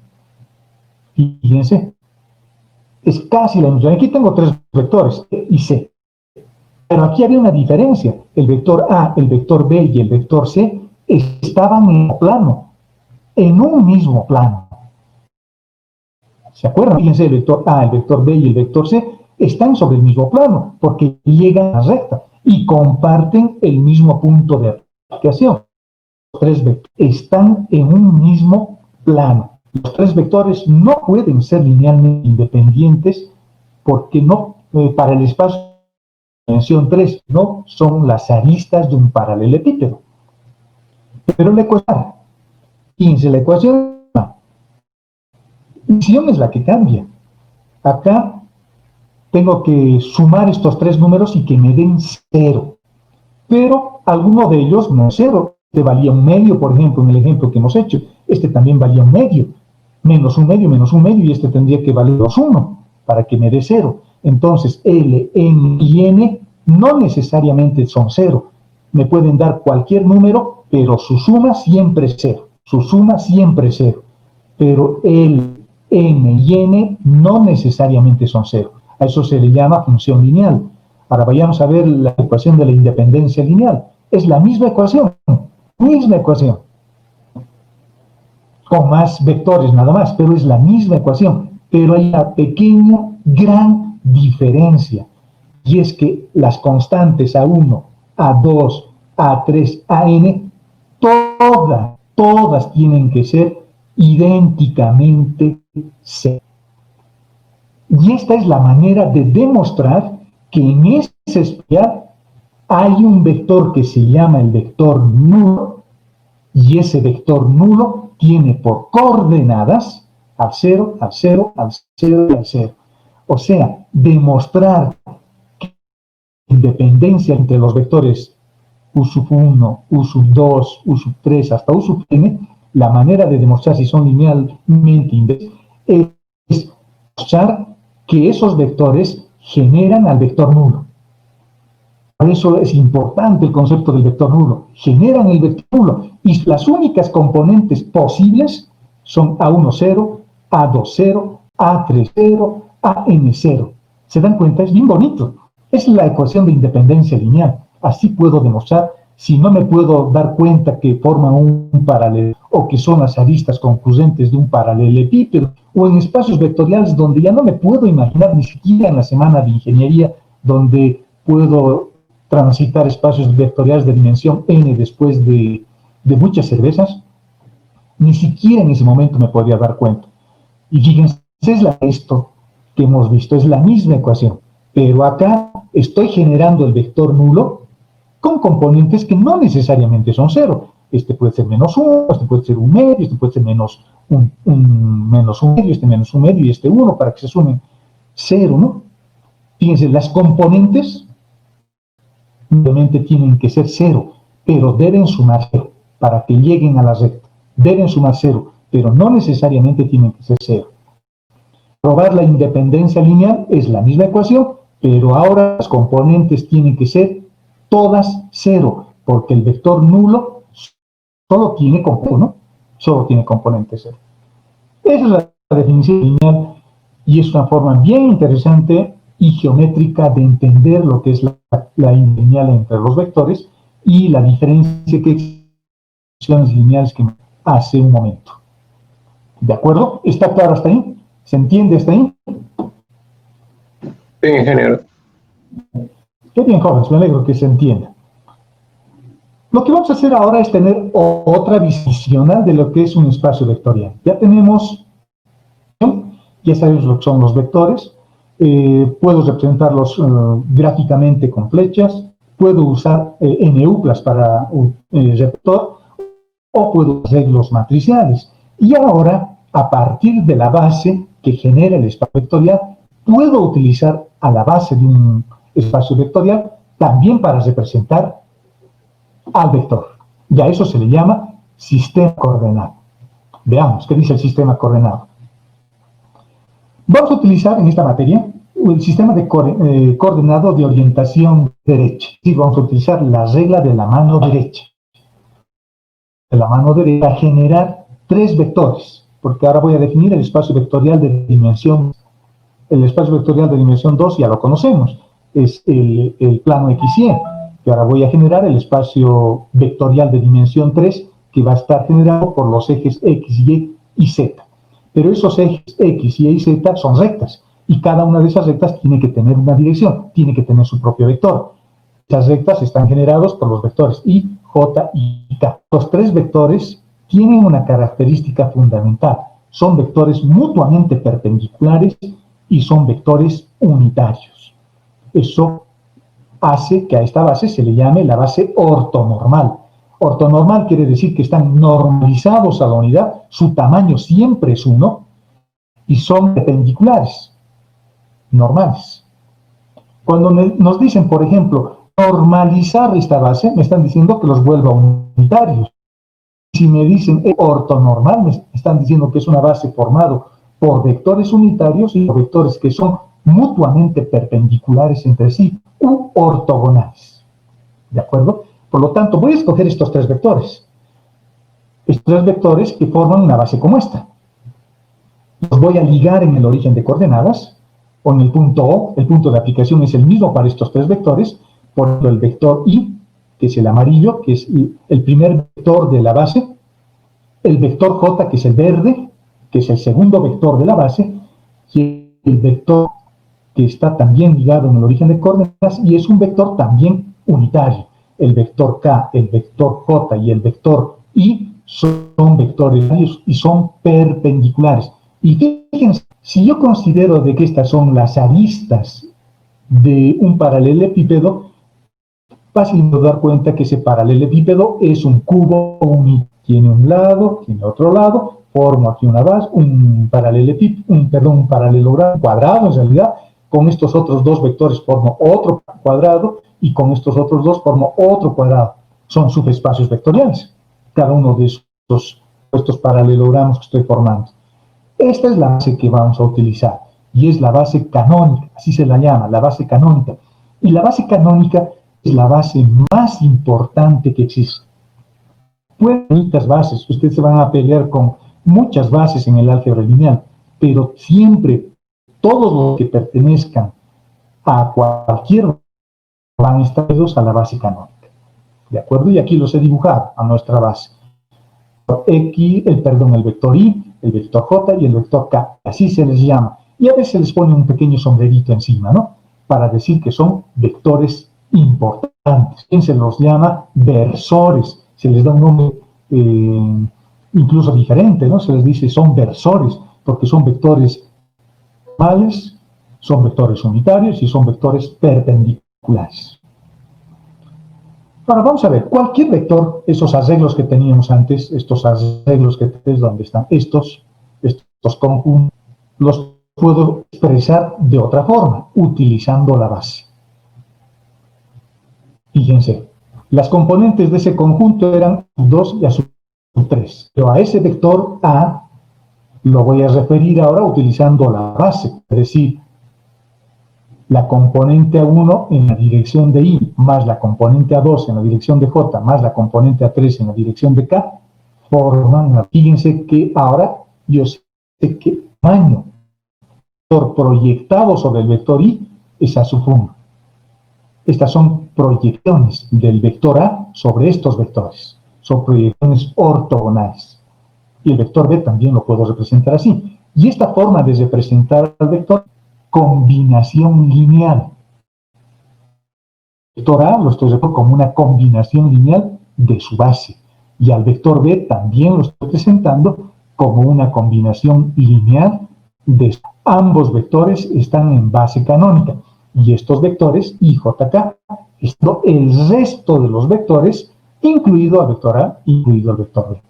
Fíjense, es casi la misma. Aquí tengo 3 vectores, E y C. Pero aquí había una diferencia. El vector A, el vector B y el vector C estaban en el plano, en un mismo plano. ¿Se acuerdan? Fíjense, el vector A, el vector B y el vector C están sobre el mismo plano, porque llegan a la recta y comparten el mismo punto de aplicación. Los 3 vectores están en un mismo plano. Los 3 vectores no pueden ser linealmente independientes porque para el espacio de dimensión 3 no son las aristas de un paralelepípedo. Pero la ecuación, Fíjense, la ecuación es la que cambia. Acá tengo que sumar estos tres números y que me den 0. Pero alguno de ellos no es 0. Este valía 1/2, por ejemplo, en el ejemplo que hemos hecho. Este también valía 1/2. Menos 1/2, menos 1/2, y este tendría que valer 2/1 para que me dé 0. Entonces, L, M y N no necesariamente son 0. Me pueden dar cualquier número, pero su suma siempre es 0. Su suma siempre es 0. Pero L, M y N no necesariamente son 0. A eso se le llama función lineal. Ahora vayamos a ver la ecuación de la independencia lineal. Es la misma ecuación, con más vectores nada más, pero es la misma ecuación. Pero hay una pequeña, gran diferencia, y es que las constantes A1, A2, A3, AN, todas tienen que ser idénticamente 0. Y esta es la manera de demostrar que en ese espiral hay un vector que se llama el vector nulo, y ese vector nulo tiene por coordenadas al 0, al 0, al 0 y al 0. O sea, demostrar que la independencia entre los vectores U sub 1, U sub 2, U sub 3 hasta U sub n, la manera de demostrar si son linealmente independientes es demostrar que esos vectores generan al vector nulo. Por eso es importante el concepto del vector nulo. Generan el vector nulo. Y las únicas componentes posibles son A1, 0, A2, 0, A3, 0, AN, 0. ¿Se dan cuenta? Es bien bonito. Es la ecuación de independencia lineal. Así puedo demostrar, si no me puedo dar cuenta que forma un paralelo o que son las aristas concurrentes de un paralelepípedo, o en espacios vectoriales donde ya no me puedo imaginar ni siquiera en la semana de ingeniería, donde puedo transitar espacios vectoriales de dimensión n después de muchas cervezas, ni siquiera en ese momento me podría dar cuenta. Y fíjense, es esto que hemos visto, es la misma ecuación, pero acá estoy generando el vector nulo con componentes que no necesariamente son 0. Este puede ser menos 1, este puede ser 1/2, este puede ser menos 1/2, este menos 1/2 y este 1 para que se sumen 0, ¿no? Fíjense, las componentes obviamente tienen que ser 0, pero deben sumar 0 para que lleguen a la recta. Deben sumar 0, pero no necesariamente tienen que ser 0. Probar la independencia lineal es la misma ecuación, pero ahora las componentes tienen que ser todas 0, porque el vector nulo solo tiene componente, ¿no? Solo tiene componente 0. Esa es la definición lineal y es una forma bien interesante y geométrica de entender lo que es la lineal entre los vectores y la diferencia que existen las lineales que hace un momento. ¿De acuerdo? ¿Está claro hasta ahí? ¿Se entiende hasta ahí? Sí, ingeniero. Qué bien, jóvenes, me alegro que se entienda. Lo que vamos a hacer ahora es tener otra visión de lo que es un espacio vectorial. Ya tenemos, ya sabemos lo que son los vectores, puedo representarlos gráficamente con flechas, puedo usar NUCLAS para vector, o puedo hacer los matriciales. Y ahora, a partir de la base que genera el espacio vectorial, puedo utilizar a la base de un espacio vectorial también para representar al vector. Y a eso se le llama sistema coordenado. Veamos, ¿qué dice el sistema coordenado? Vamos a utilizar en esta materia el sistema de coordenado de orientación derecha. Sí, vamos a utilizar la regla de la mano derecha. De la mano derecha para generar tres vectores, porque ahora voy a definir el espacio vectorial de dimensión. El espacio vectorial de dimensión 2 ya lo conocemos, es el plano X y Y. Y ahora voy a generar el espacio vectorial de dimensión 3, que va a estar generado por los ejes X, Y y Z. Pero esos ejes X, Y y Z son rectas, y cada una de esas rectas tiene que tener una dirección, tiene que tener su propio vector. Esas rectas están generadas por los vectores I, J y K. Los tres vectores tienen una característica fundamental. Son vectores mutuamente perpendiculares y son vectores unitarios. Eso hace que a esta base se le llame la base ortonormal. Ortonormal quiere decir que están normalizados a la unidad, su tamaño siempre es 1 y son perpendiculares, normales. Cuando nos dicen, por ejemplo, normalizar esta base, me están diciendo que los vuelva unitarios. Si me dicen ortonormal, me están diciendo que es una base formada por vectores unitarios y por vectores que son mutuamente perpendiculares entre sí u ortogonales. ¿De acuerdo? Por lo tanto, voy a escoger estos tres vectores. Estos tres vectores que forman una base como esta. Los voy a ligar en el origen de coordenadas, o en el punto O. El punto de aplicación es el mismo para estos tres vectores. Por ejemplo, el vector I, que es el amarillo, que es el primer vector de la base. El vector J, que es el verde, que es el segundo vector de la base. Y el vector que está también ligado en el origen de coordenadas y es un vector también unitario. El vector K, el vector J y el vector I son vectores unitarios y son perpendiculares. Y fíjense, si yo considero de que estas son las aristas de un paralelepípedo, fácil de dar cuenta que ese paralelepípedo es un cubo unitario. Tiene un lado, tiene otro lado, formo aquí una base, un paralelogramo cuadrado en realidad. Con estos otros dos vectores formo otro cuadrado y con estos otros dos formo otro cuadrado. Son subespacios vectoriales, cada uno de estos paralelogramos que estoy formando. Esta es la base que vamos a utilizar y es la base canónica, así se la llama, la base canónica. Y la base canónica es la base más importante que existe. Pueden muchas bases, ustedes se van a pelear con muchas bases en el álgebra lineal, pero siempre todos los que pertenezcan a cualquier van a estar unidos a la base canónica. ¿De acuerdo? Y aquí los he dibujado a nuestra base. El vector I, el vector J y el vector K. Así se les llama. Y a veces se les pone un pequeño sombrerito encima, ¿no? Para decir que son vectores importantes. ¿Quién se los llama? Versores. Se les da un nombre incluso diferente, ¿no? Se les dice son versores, porque son vectores normales, son vectores unitarios y son vectores perpendiculares. Ahora vamos a ver, cualquier vector, esos arreglos que teníamos antes, estos arreglos que es donde están estos conjuntos, los puedo expresar de otra forma, utilizando la base. Fíjense, las componentes de ese conjunto eran 2 y a su 3. Pero a ese vector A lo voy a referir ahora utilizando la base, es decir, la componente A1 en la dirección de I, más la componente A2 en la dirección de J, más la componente A3 en la dirección de K, forman, fíjense que ahora yo sé que el tamaño proyectado sobre el vector I es a su suma. Estas son proyecciones del vector A sobre estos vectores. Son proyecciones ortogonales. Y el vector B también lo puedo representar así. Y esta forma de representar al vector, combinación lineal. El vector A lo estoy representando como una combinación lineal de su base. Y al vector B también lo estoy presentando como una combinación lineal de su base. Ambos vectores están en base canónica. Y estos vectores, I, J, K, esto el resto de los vectores, incluido al vector A, incluido al vector B.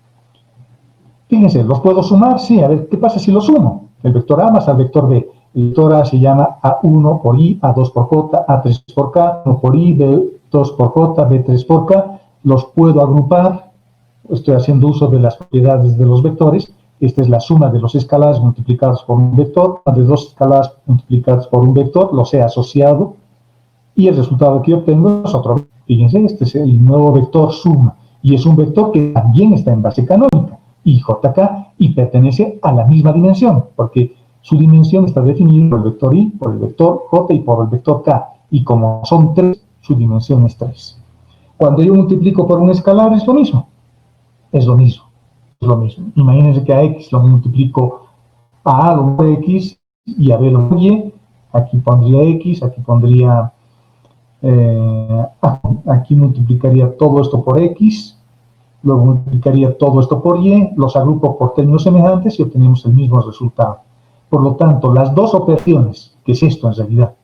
Fíjense, ¿los puedo sumar? Sí, a ver, ¿qué pasa si los sumo? El vector A más al vector B. El vector A se llama A1 por I, A2 por J, A3 por K, 1 por I, B2 por J, B3 por K. Los puedo agrupar. Estoy haciendo uso de las propiedades de los vectores. Esta es la suma de los escalares multiplicados por un vector, de dos escalares multiplicados por un vector, los he asociado, y el resultado que obtengo es otro. Fíjense, este es el nuevo vector suma, y es un vector que también está en base canónica, IJK, y pertenece a la misma dimensión, porque su dimensión está definida por el vector I, por el vector J y por el vector K, y como son 3, su dimensión es 3. Cuando yo multiplico por un escalar es lo mismo. Es lo mismo. Es lo mismo. Imagínense que a X lo multiplico a A, lo pongo X, y a B lo pongo Y. Aquí pondría X, aquí pondría... aquí multiplicaría todo esto por X, luego multiplicaría todo esto por Y, los agrupo por términos semejantes y obtenemos el mismo resultado. Por lo tanto, las dos operaciones, que es esto en realidad,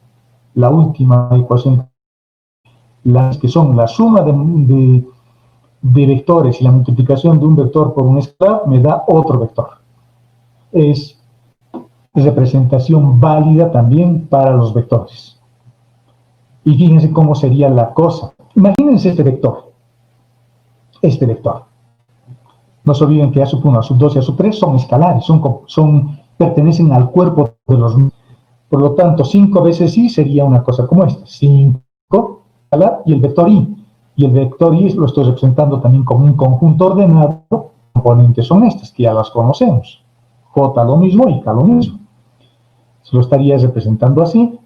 la última ecuación, las que son la suma de de vectores y la multiplicación de un vector por un escalar me da otro vector. Es representación válida también para los vectores. Y fíjense cómo sería la cosa. Imagínense este vector. Este vector. No se olviden que A1, A2 y A3 son escalares, pertenecen al cuerpo de los mismos. Por lo tanto, 5 veces i sería una cosa como esta. 5 escalar y el vector i. Y el vector i lo estoy representando también como un conjunto ordenado. Los componentes son estas, que ya las conocemos. J lo mismo y K lo mismo. Se lo estaría representando así.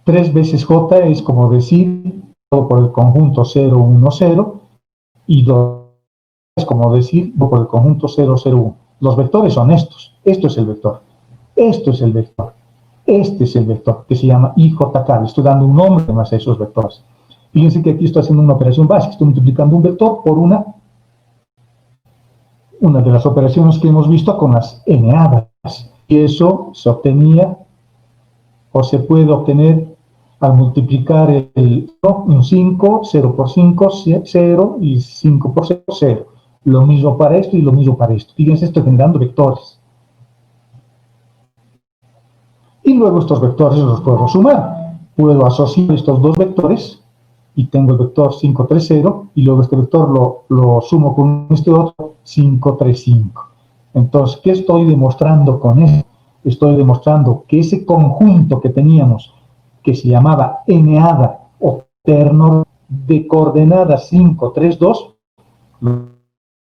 3 veces J es como decir todo por el conjunto 0, 1, 0. Y 2 es como decir todo por el conjunto 0, 0, 1. Los vectores son estos. Esto es el vector. Esto es el vector. Este es el vector que se llama IJK. Le estoy dando un nombre además a esos vectores. Fíjense que aquí estoy haciendo una operación básica. Estoy multiplicando un vector por una de las operaciones que hemos visto con las n-hadas. Y eso se obtenía o se puede obtener al multiplicar un 5, 0 por 5, 0 y 5 por 0, 0. Lo mismo para esto y lo mismo para esto. Fíjense, estoy generando vectores. Y luego estos vectores los puedo sumar. Puedo asociar estos dos vectores y tengo el vector 5, 3, 0 y luego este vector lo sumo con este otro 5, 3, 5. Entonces, ¿qué estoy demostrando con esto? Estoy demostrando que ese conjunto que teníamos, que se llamaba n-hada o terno de coordenadas 5, 3, 2,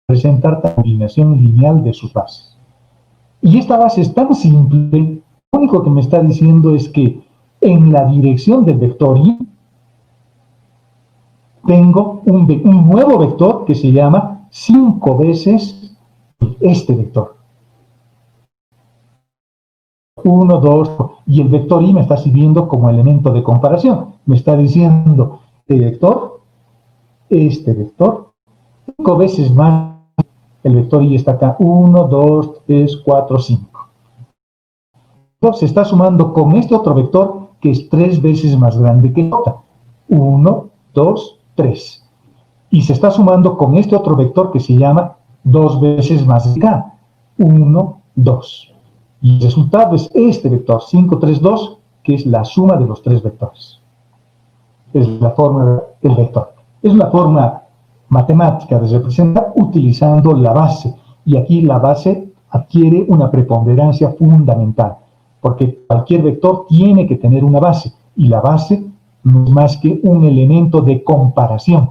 presentar la combinación lineal de sus bases. Y esta base es tan simple, lo único que me está diciendo es que en la dirección del vector y tengo un nuevo vector que se llama 5 veces este vector. 1, 2, y el vector i me está sirviendo como elemento de comparación. Me está diciendo este vector, 5 veces más, el vector i está acá, 1, 2, 3, 4, 5. Se está sumando con este otro vector que es 3 veces más grande que j. 1, 2, 3. Y se está sumando con este otro vector que se llama 2 veces más que k. 1, 2. Y el resultado es este vector, 5, 3, 2, que es la suma de los tres vectores. Es la forma del vector. Es una forma matemática de representar utilizando la base. Y aquí la base adquiere una preponderancia fundamental, porque cualquier vector tiene que tener una base, y la base no es más que un elemento de comparación.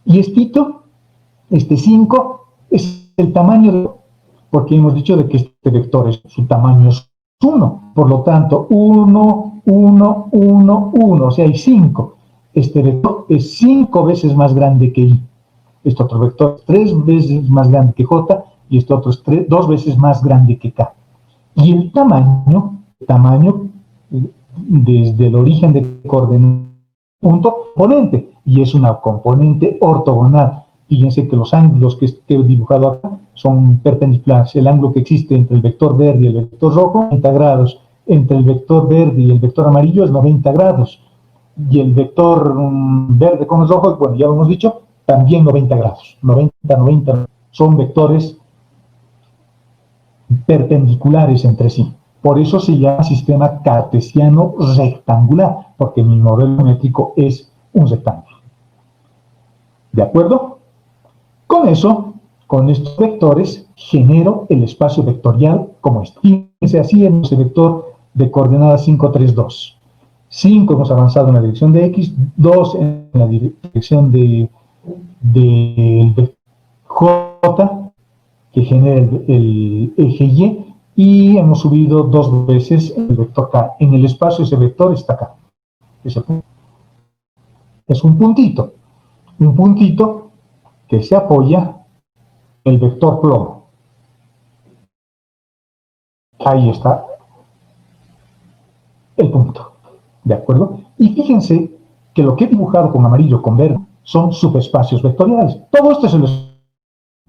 Y este 5, es el tamaño de... porque hemos dicho de que este vector su tamaño es 1, por lo tanto 1, 1, 1, 1, o sea hay 5. Este vector es 5 veces más grande que i. Este otro vector es 3 veces más grande que j y este otro es 2 veces más grande que k. Y el tamaño desde el origen de coordenadas punto componente, y es una componente ortogonal. Fíjense que los ángulos que he dibujado acá son perpendiculares. El ángulo que existe entre el vector verde y el vector rojo, 90 grados. Entre el vector verde y el vector amarillo es 90 grados. Y el vector verde con los rojos, bueno, ya lo hemos dicho, también 90 grados. 90, 90. Son vectores perpendiculares entre sí. Por eso se llama sistema cartesiano rectangular, porque mi modelo métrico es un rectángulo. ¿De acuerdo? Con eso, con estos vectores, genero el espacio vectorial como este. Fíjense así en ese vector de coordenadas 5, 3, 2. 5 hemos avanzado en la dirección de X, 2 en la dirección de J, que genera el eje Y hemos subido 2 veces el vector K. En el espacio ese vector está acá. Ese punto. Es un puntito que se apoya en el vector plomo. Ahí está el punto. ¿De acuerdo? Y fíjense que lo que he dibujado con amarillo, con verde, son subespacios vectoriales. Todo esto es el espacio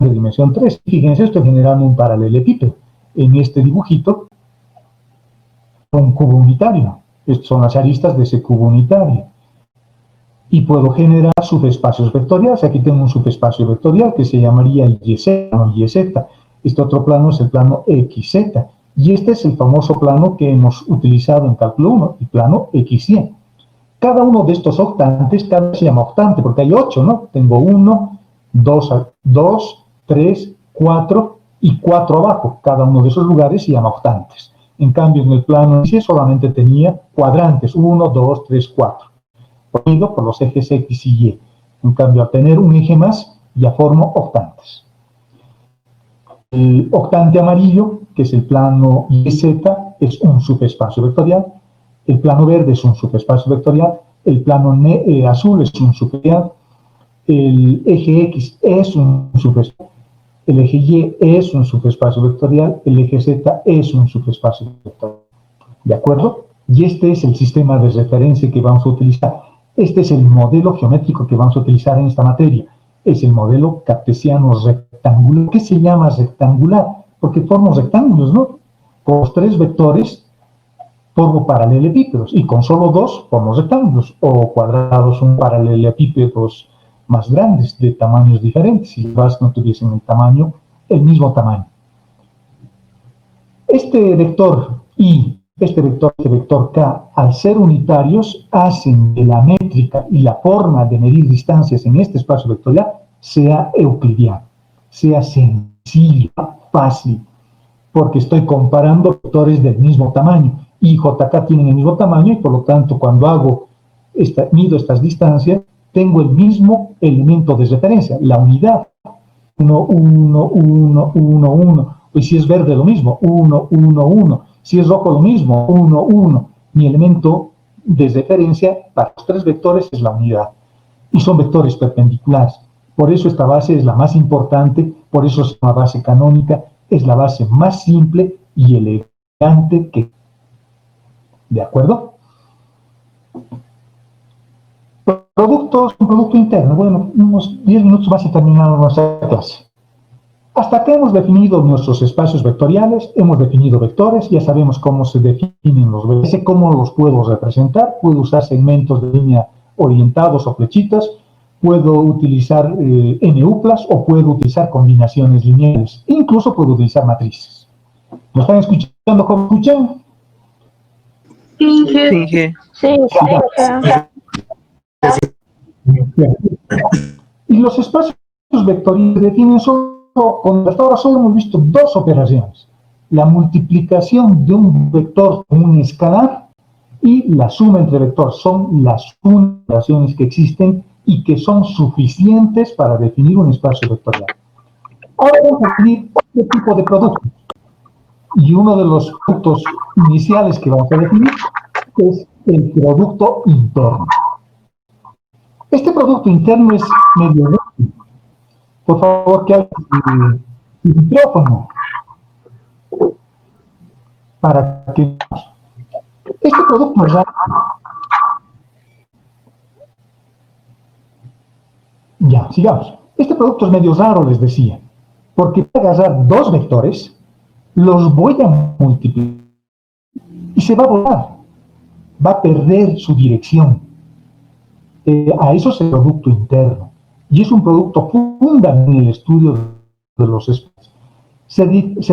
de dimensión 3. Fíjense, estoy generando un paralelepípedo. En este dibujito, un cubo unitario. Estas son las aristas de ese cubo unitario. y puedo generar subespacios vectoriales. Aquí tengo un subespacio vectorial que se llamaría YZ, no YZ. Este otro plano es el plano XZ. Y este es el famoso plano que hemos utilizado en cálculo 1, el plano XY. Cada uno de estos octantes, cada uno se llama octante, porque hay 8, ¿no? Tengo 1, 2, 3, 4 y 4 abajo. Cada uno de esos lugares se llama octantes. En cambio, en el plano XY solamente tenía cuadrantes, 1, 2, 3, 4. Unido por los ejes X y Y. En cambio, al tener un eje más, ya formo octantes. El octante amarillo, que es el plano YZ, es un subespacio vectorial. El plano verde es un subespacio vectorial. El plano azul es un subvectorial. El eje X es un subespacio. El eje Y es un subespacio vectorial. El eje Z es un subespacio vectorial. ¿De acuerdo? Y este es el sistema de referencia que vamos a utilizar. Este es el modelo geométrico que vamos a utilizar en esta materia. Es el modelo cartesiano rectangular. ¿Qué se llama rectangular? Porque formo rectángulos, ¿no? Con los 3 vectores formo paralelepípedos y con solo 2 formo rectángulos, o cuadrados son paralelepípedos más grandes, de tamaños diferentes, si las no tuviesen el mismo tamaño. Este vector Y, este vector K, al ser unitarios, hacen que la métrica y la forma de medir distancias en este espacio vectorial sea euclidiano, sea sencillo, fácil, porque estoy comparando vectores del mismo tamaño. Y JK tienen el mismo tamaño y por lo tanto cuando mido estas distancias, tengo el mismo elemento de referencia, la unidad. 1, 1, 1, 1, 1. Y si es verde lo mismo, 1, 1, 1. Si es rojo lo mismo, 1, 1. Mi elemento de referencia para los 3 vectores es la unidad. Y son vectores perpendiculares. Por eso esta base es la más importante, por eso es una base canónica, es la base más simple y elegante que... ¿De acuerdo? Productos, un producto interno. Bueno, unos 10 minutos más y terminamos nuestra clase. Hasta acá hemos definido nuestros espacios vectoriales, hemos definido vectores, ya sabemos cómo se definen los vectores, cómo los puedo representar, puedo usar segmentos de línea orientados o flechitas, puedo utilizar NUplas o puedo utilizar combinaciones lineales, incluso puedo utilizar matrices. ¿Me están escuchando? ¿Cómo escuchan? Inge. Sí, Y los espacios vectoriales definen hasta ahora solo hemos visto 2 operaciones. La multiplicación de un vector con un escalar y la suma entre vectores. Son las operaciones que existen y que son suficientes para definir un espacio vectorial. Ahora vamos a definir otro tipo de productos. Y uno de los productos iniciales que vamos a definir es el producto interno. Este producto interno es medio rápido. Por favor, que haga el micrófono para que... Este producto es rápido. Ya, sigamos. Este producto es medio raro, les decía, porque voy a agarrar 2 vectores, los voy a multiplicar y se va a volar, va a perder su dirección. A eso es el producto interno. Y es un producto fundamental en el estudio de los espacios. Se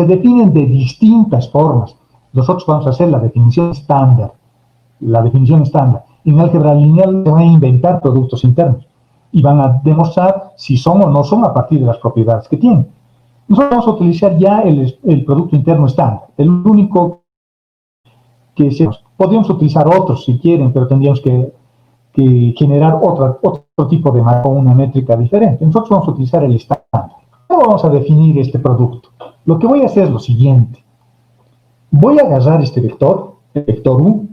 definen de distintas formas. Nosotros vamos a hacer la definición estándar. En álgebra lineal se van a inventar productos internos y van a demostrar si son o no son a partir de las propiedades que tienen. Nosotros vamos a utilizar ya el producto interno estándar, el único que podríamos utilizar otros si quieren, pero tendríamos que generar otro tipo de una métrica diferente. Nosotros vamos a utilizar el estándar. ¿Cómo vamos a definir este producto? Lo que voy a hacer es lo siguiente. Voy a agarrar este vector, el vector U,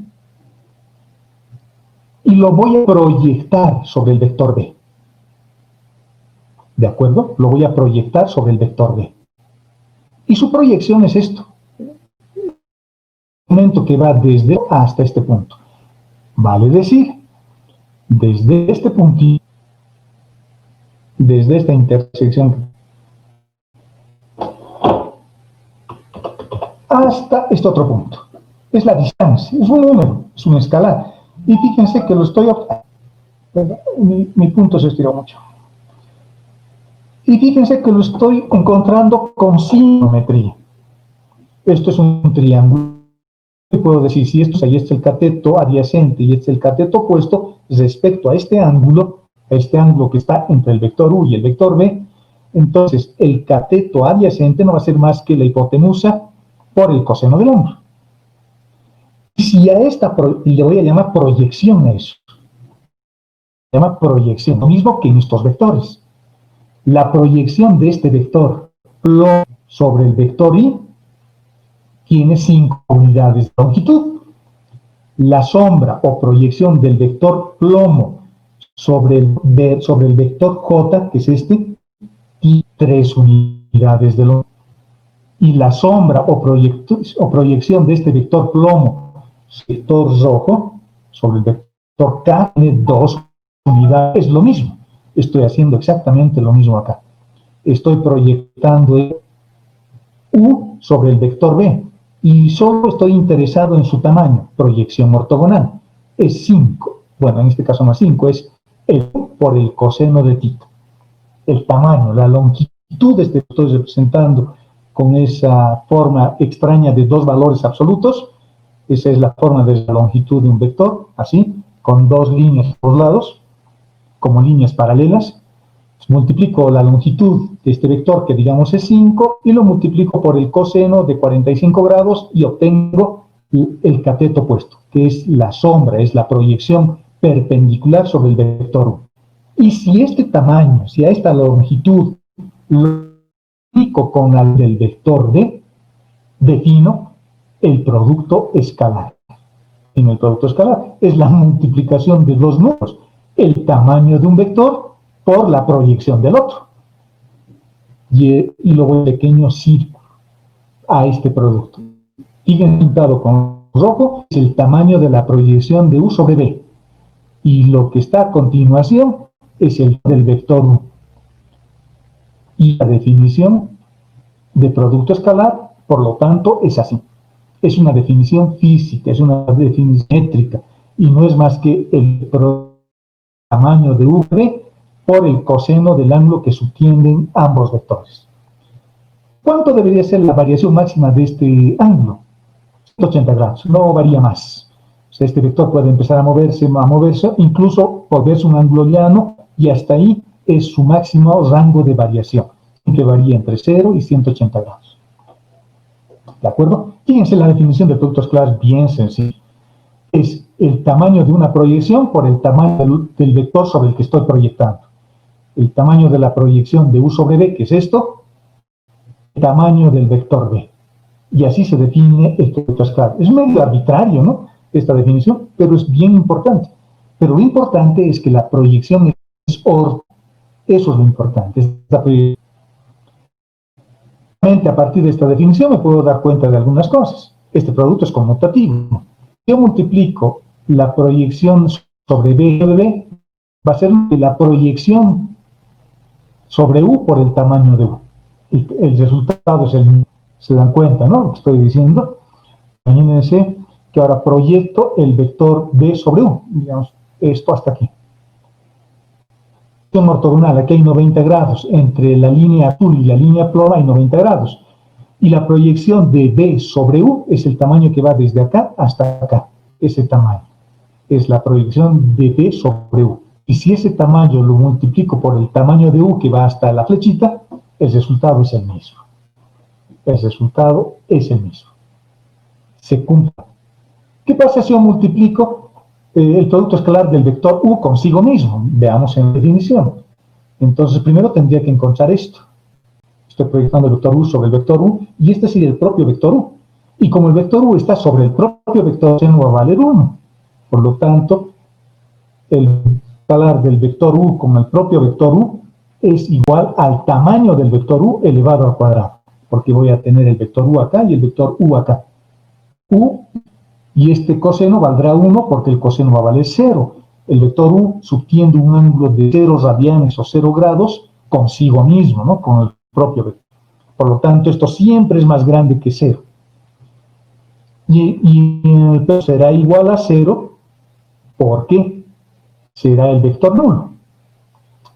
y lo voy a proyectar sobre el vector B. ¿De acuerdo? Lo voy a proyectar sobre el vector B. Y su proyección es esto. Un momento que va desde hasta este punto. Vale decir, desde este puntito, desde esta intersección, hasta este otro punto. Es la distancia, es un número, es un escalar. Y fíjense que lo estoy obteniendo. Mi punto se estiró mucho. Y fíjense que lo estoy encontrando con simetría. Esto es un triángulo. Y puedo decir, si esto ahí es el cateto adyacente y este es el cateto opuesto, respecto a este ángulo que está entre el vector U y el vector B, entonces el cateto adyacente no va a ser más que la hipotenusa por el coseno del ángulo. Y si a esta, le voy a llamar proyección a eso, se llama proyección, lo mismo que en estos vectores. La proyección de este vector sobre el vector Y tiene 5 unidades de longitud. La sombra o proyección del vector plomo sobre el vector J, que es este, tiene 3 unidades de longitud. Y la sombra o proyección de este vector plomo, vector rojo, sobre el vector K, tiene 2 unidades. Es lo mismo. Estoy haciendo exactamente lo mismo acá. Estoy proyectando U sobre el vector B y solo estoy interesado en su tamaño, proyección ortogonal. Es 5, bueno, en este caso no es 5, es el por el coseno de θ. El tamaño, la longitud de este que estoy representando con esa forma extraña de 2 valores absolutos, esa es la forma de la longitud de un vector, así, con 2 líneas por los lados, como líneas paralelas. Multiplico la longitud de este vector, que digamos es 5, y lo multiplico por el coseno de 45 grados y obtengo el cateto opuesto, que es la sombra, es la proyección perpendicular sobre el vector U. Y si este tamaño, si a esta longitud lo multiplico con la del vector D, defino el producto escalar. En el producto escalar es la multiplicación de dos números, el tamaño de un vector por la proyección del otro. Y luego un pequeño círculo a este producto. Fíjense pintado con rojo, es el tamaño de la proyección de U sobre B. Y lo que está a continuación es el del vector U. Y la definición de producto escalar, por lo tanto, es así. Es una definición física, es una definición métrica, y no es más que el tamaño de U sobre B por el coseno del ángulo que subtienden ambos vectores. ¿Cuánto debería ser la variación máxima de este ángulo? 180 grados, no varía más. O sea, este vector puede empezar a moverse, incluso volverse un ángulo llano, y hasta ahí es su máximo rango de variación, que varía entre 0 y 180 grados. ¿De acuerdo? Fíjense, la definición de producto escalar es bien sencilla. Es el tamaño de una proyección por el tamaño del vector sobre el que estoy proyectando. El tamaño de la proyección de U sobre B, que es esto, el tamaño del vector B. Y así se define el producto escalar. Es medio arbitrario, ¿no?, esta definición, pero es bien importante. Pero lo importante es que la proyección es ortogonal. Eso es lo importante. A partir de esta definición me puedo dar cuenta de algunas cosas. Este producto es conmutativo. Yo multiplico la proyección sobre B de B, va a ser la proyección sobre U por el tamaño de U. El resultado es el mismo. ¿Se dan cuenta, no?, lo que estoy diciendo. Imagínense que ahora proyecto el vector B sobre U, digamos, esto hasta aquí. Ortogonal, aquí hay 90 grados, entre la línea azul y la línea ploma hay 90 grados. Y la proyección de B sobre U es el tamaño que va desde acá hasta acá, ese tamaño. Es la proyección de B sobre U. Y si ese tamaño lo multiplico por el tamaño de U que va hasta la flechita, el resultado es el mismo. El resultado es el mismo. Se cumple. ¿Qué pasa si yo multiplico el producto escalar del vector U consigo mismo? Veamos en la definición. Entonces, primero tendría que encontrar esto. Estoy proyectando el vector U sobre el vector U, y este sería el propio vector U. Y como el vector U está sobre el propio vector, no va a valer 1. Por lo tanto, el escalar del vector U con el propio vector U es igual al tamaño del vector U elevado al cuadrado, porque voy a tener el vector U acá y el vector U acá. U, y este coseno valdrá 1 porque el coseno va a valer 0. El vector U subtiende un ángulo de 0 radianes o 0 grados consigo mismo, ¿no?, con el propio vector. Por lo tanto, esto siempre es más grande que 0. Y el peso será igual a 0 porque será el vector nulo.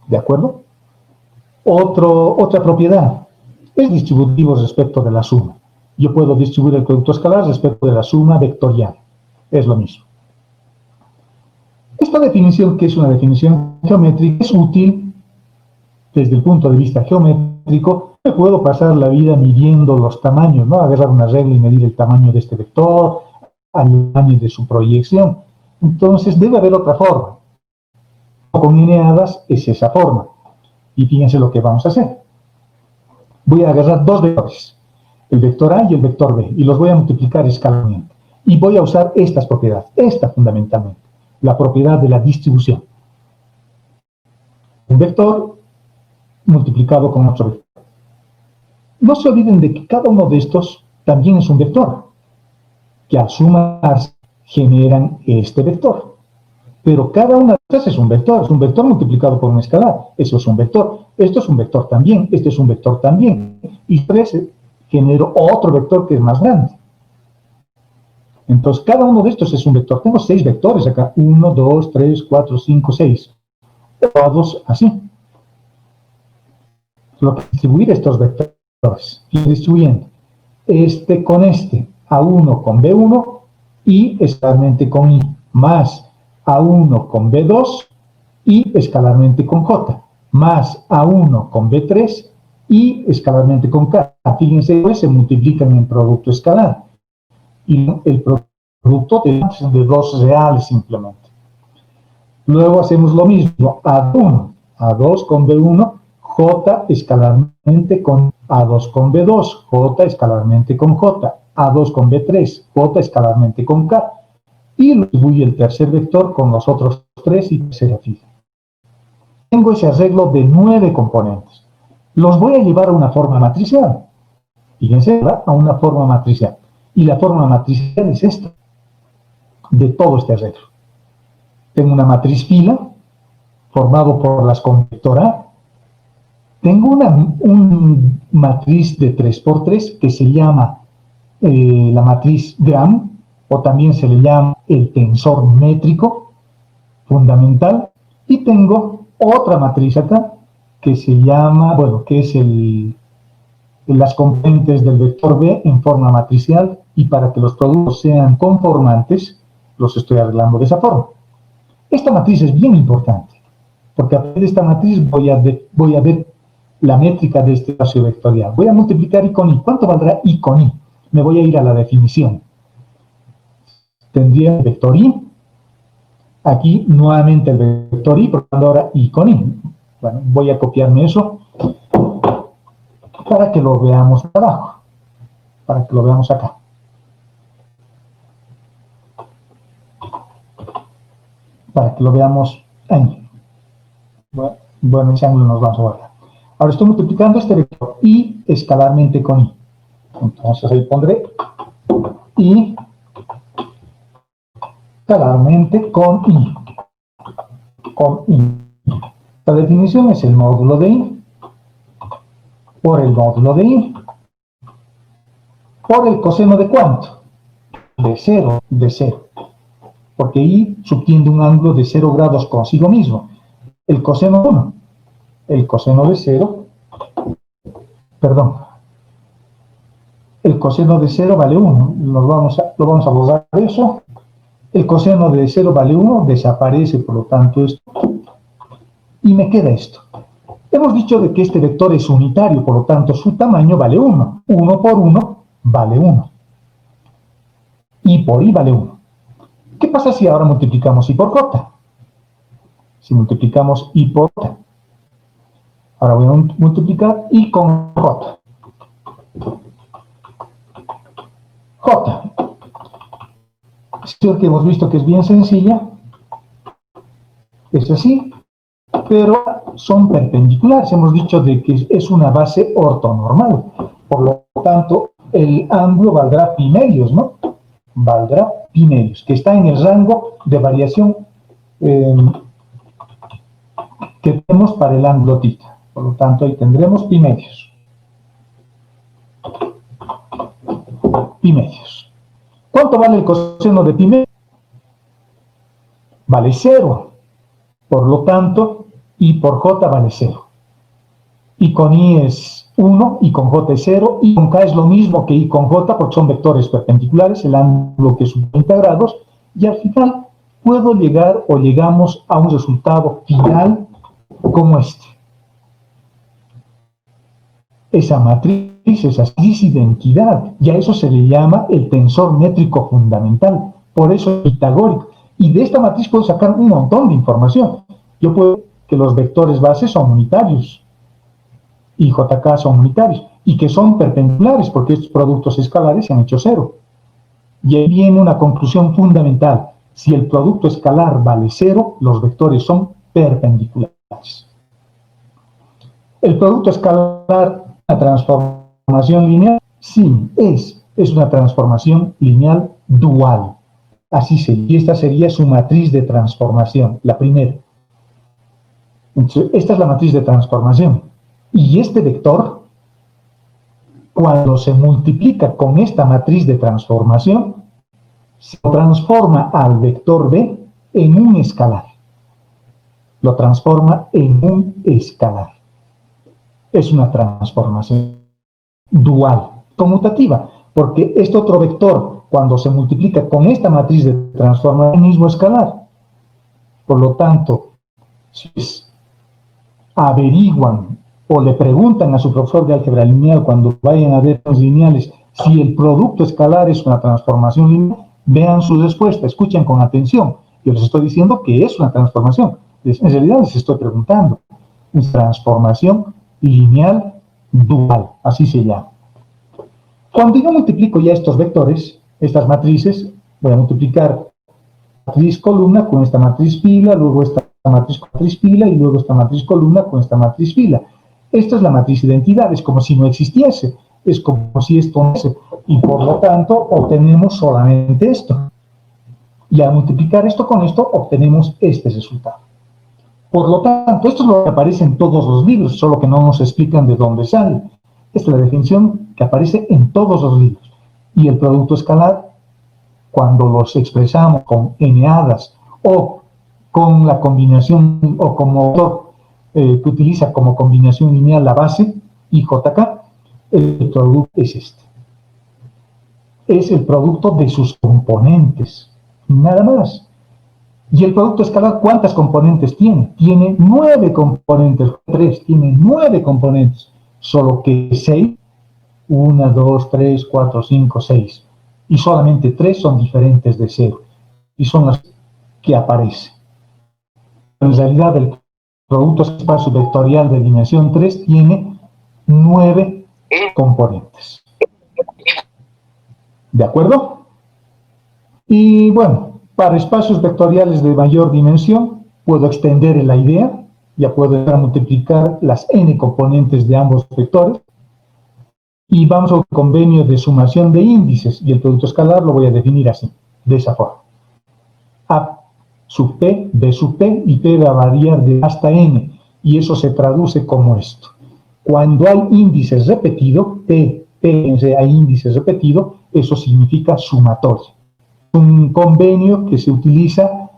¿De acuerdo? Otra propiedad es distributivo respecto de la suma. Yo puedo distribuir el producto escalar respecto de la suma vectorial. Es lo mismo. Esta definición, que es una definición geométrica, es útil desde el punto de vista geométrico. Me puedo pasar la vida midiendo los tamaños, ¿no? Agarrar una regla y medir el tamaño de este vector, al tamaño de su proyección. Entonces, debe haber otra forma. Con lineadas es esa forma. Y fíjense lo que vamos a hacer. Voy a agarrar dos vectores, el vector A y el vector B, y los voy a multiplicar escalarmente. Y voy a usar estas propiedades, esta fundamentalmente, la propiedad de la distribución. Un vector multiplicado con otro vector. No se olviden de que cada uno de estos también es un vector, que al sumarse generan este vector. Pero cada una de estas es un vector multiplicado por un escalar. Eso es un vector. Esto es un vector también, este es un vector también. Y 3 genero otro vector que es más grande. Entonces, cada uno de estos es un vector. Tengo 6 vectores acá. 1, 2, 3, 4, 5, 6. Todos así. Lo que distribuir estos vectores. Y distribuyendo este con este, A1 con B1 y escalarmente con I, más A1 con B2 y escalarmente con J, más A1 con B3 y escalarmente con K. Fíjense, pues se multiplican en producto escalar. Y el producto de dos reales simplemente. Luego hacemos lo mismo, A1, A2 con B1, J escalarmente con A2 con B2, J escalarmente con J, A2 con B3, J escalarmente con K, y lo distribuye el tercer vector con los otros 3 y tercera fila. Tengo ese arreglo de 9 componentes. Los voy a llevar a una forma matricial. Fíjense, ¿verdad? A una forma matricial. Y la forma matricial es esta, de todo este arreglo. Tengo una matriz fila, formado por las con vector A. Tengo una matriz de 3×3 que se llama la matriz Gram, o también se le llama el tensor métrico fundamental. Y tengo otra matriz acá que se llama, bueno, que es las componentes del vector B en forma matricial, y para que los productos sean conformantes, los estoy arreglando de esa forma. Esta matriz es bien importante, porque a partir de esta matriz voy a ver la métrica de este espacio vectorial. Voy a multiplicar I con I. ¿Cuánto valdrá I con I? Me voy a ir a la definición. Tendría el vector I, aquí nuevamente el vector I, por tanto ahora I con I. Bueno, voy a copiarme eso para que lo veamos abajo, para que lo veamos acá. Para que lo veamos ahí. Bueno, ese ángulo nos vamos a guardar. Ahora estoy multiplicando este vector I escalarmente con I. Entonces ahí pondré I escalarmente con I. Con I. La definición es el módulo de I por el módulo de I por el coseno de ¿cuánto? De 0, de 0. Porque I subtiende un ángulo de 0 grados consigo mismo. El coseno 1. El coseno de 0, perdón, el coseno de 0 vale 1. Lo vamos a borrar eso. El coseno de 0 vale 1, desaparece por lo tanto esto. Y me queda esto. Hemos dicho de que este vector es unitario, por lo tanto su tamaño vale 1. 1 por 1 vale 1. I por I vale 1. ¿Qué pasa si ahora multiplicamos I por J? Si multiplicamos I por J. Ahora voy a multiplicar I con J. J. Es que hemos visto que es bien sencilla. Es así, pero son perpendiculares. Hemos dicho de que es una base ortonormal. Por lo tanto, el ángulo valdrá pi medios, ¿no? Valdrá pi medios, que está en el rango de variación que tenemos para el ángulo θ. Por lo tanto, ahí tendremos pi medios. Pi medios. ¿Cuánto vale el coseno de pi medios? Vale 0. Por lo tanto, I por J vale 0. I con I es 1, I con J es 0, I con K es lo mismo que I con J porque son vectores perpendiculares, el ángulo que es 90 grados, y al final puedo llegar o llegamos a un resultado final como este. Esa matriz, esa crisis de identidad, y a eso se le llama el tensor métrico fundamental, por eso es pitagórico. Y de esta matriz puedo sacar un montón de información. Yo puedo que los vectores bases son unitarios, y JK son unitarios, y que son perpendiculares, porque estos productos escalares se han hecho 0. Y ahí viene una conclusión fundamental. Si el producto escalar vale 0, los vectores son perpendiculares. ¿El producto escalar una transformación lineal? Sí, es una transformación lineal dual. Así sería. Y esta sería su matriz de transformación, la primera. Entonces, esta es la matriz de transformación. Y este vector, cuando se multiplica con esta matriz de transformación, se transforma al vector B en un escalar. Lo transforma en un escalar. Es una transformación dual, conmutativa, porque este otro vector, cuando se multiplica con esta matriz de transformación, es el mismo escalar. Por lo tanto, si averiguan o le preguntan a su profesor de álgebra lineal cuando vayan a ver los lineales si el producto escalar es una transformación lineal, vean su respuesta, escuchen con atención. Yo les estoy diciendo que es una transformación. En realidad les estoy preguntando. Es transformación lineal dual, así se llama. Cuando yo multiplico ya estos vectores, estas matrices, voy a multiplicar matriz columna con esta matriz fila, luego esta matriz fila y luego esta matriz columna con esta matriz fila. Esta es la matriz identidad, es como si no existiese, es como si esto no fuese, y por lo tanto obtenemos solamente esto. Y al multiplicar esto con esto, obtenemos este resultado. Por lo tanto, esto es lo que aparece en todos los libros, solo que no nos explican de dónde sale. Esta es la definición que aparece en todos los libros. Y el producto escalar, cuando los expresamos con n-hadas o con la combinación o como que utiliza como combinación lineal la base y JK, el producto es este. Es el producto de sus componentes, nada más. Y el producto escalar, ¿cuántas componentes tiene? Tiene 9 componentes, 3, tiene 9 componentes, solo que 6, 1, 2, 3, 4, 5, 6. Y solamente 3 son diferentes de 0. Y son las que aparecen. En realidad, el producto espacio vectorial de dimensión 3 tiene 9 componentes. ¿De acuerdo? Y bueno, para espacios vectoriales de mayor dimensión, puedo extender la idea, ya puedo multiplicar las n componentes de ambos vectores, y vamos al convenio de sumación de índices, y el producto escalar lo voy a definir así, de esa forma. A sub p, b sub p, y p va a variar de hasta n, y eso se traduce como esto. Cuando hay índices repetidos, p, hay índices repetidos, eso significa sumatorio. Un convenio que se utiliza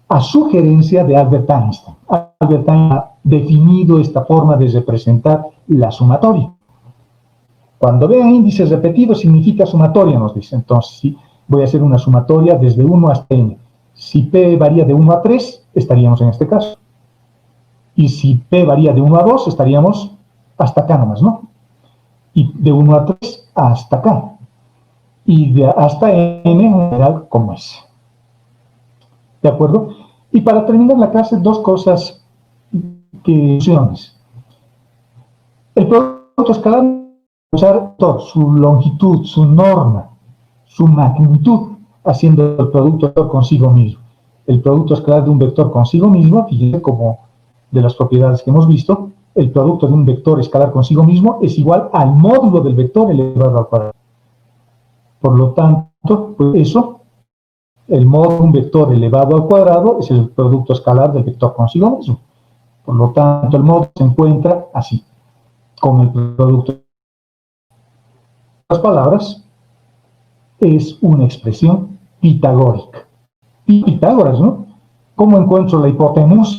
a sugerencia de Albert Einstein. Albert Einstein ha definido esta forma de representar la sumatoria. Cuando vean índices repetidos significa sumatoria, nos dice. Entonces, sí, voy a hacer una sumatoria desde 1 hasta n. Si p varía de 1 a 3, estaríamos en este caso. Y si p varía de 1 a 2, estaríamos hasta acá nomás, ¿no? Y de 1 a 3 hasta acá. Y de hasta n en general como es. ¿De acuerdo? Y para terminar la clase, dos cosas que funciones. El producto escalar usar todo, su longitud, su norma, su magnitud, haciendo el producto consigo mismo. El producto escalar de un vector consigo mismo, fíjense como de las propiedades que hemos visto, el producto de un vector escalar consigo mismo es igual al módulo del vector elevado al cuadrado. Por lo tanto, pues eso, el módulo de un vector elevado al cuadrado es el producto escalar del vector consigo mismo. Por lo tanto, el módulo se encuentra así, con el producto. En otras palabras, es una expresión pitagórica. Y Pitágoras, ¿no? ¿Cómo encuentro la hipotenusa?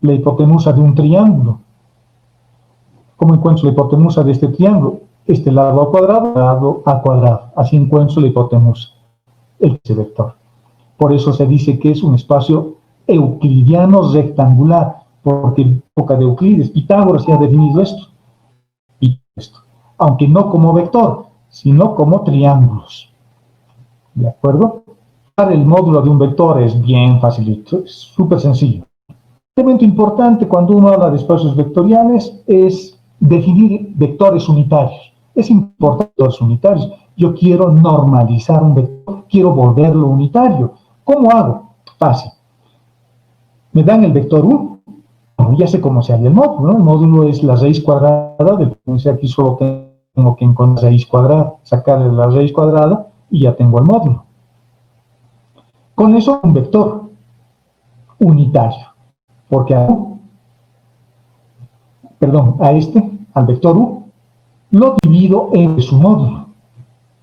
la hipotenusa de un triángulo. ¿Cómo encuentro la hipotenusa de este triángulo? Este lado a cuadrado. Así encuentro la hipotenusa, ese vector. Por eso se dice que es un espacio euclidiano rectangular, porque en época de Euclides, Pitágoras ya ha definido esto. Aunque no como vector, sino como triángulos. ¿De acuerdo? El módulo de un vector es bien facilito, es súper sencillo. Un elemento importante cuando uno habla de espacios vectoriales es definir vectores unitarios. Es importante vectores unitarios. Yo quiero normalizar un vector, quiero volverlo unitario. ¿Cómo hago? Fácil. Me dan el vector U, ya sé cómo se haría el módulo, ¿no? El módulo es la raíz cuadrada del, aquí solo tengo que encontrar la raíz cuadrada, sacarle la raíz cuadrada y ya tengo el módulo. Con eso un vector unitario, porque al vector U, lo divido en su módulo,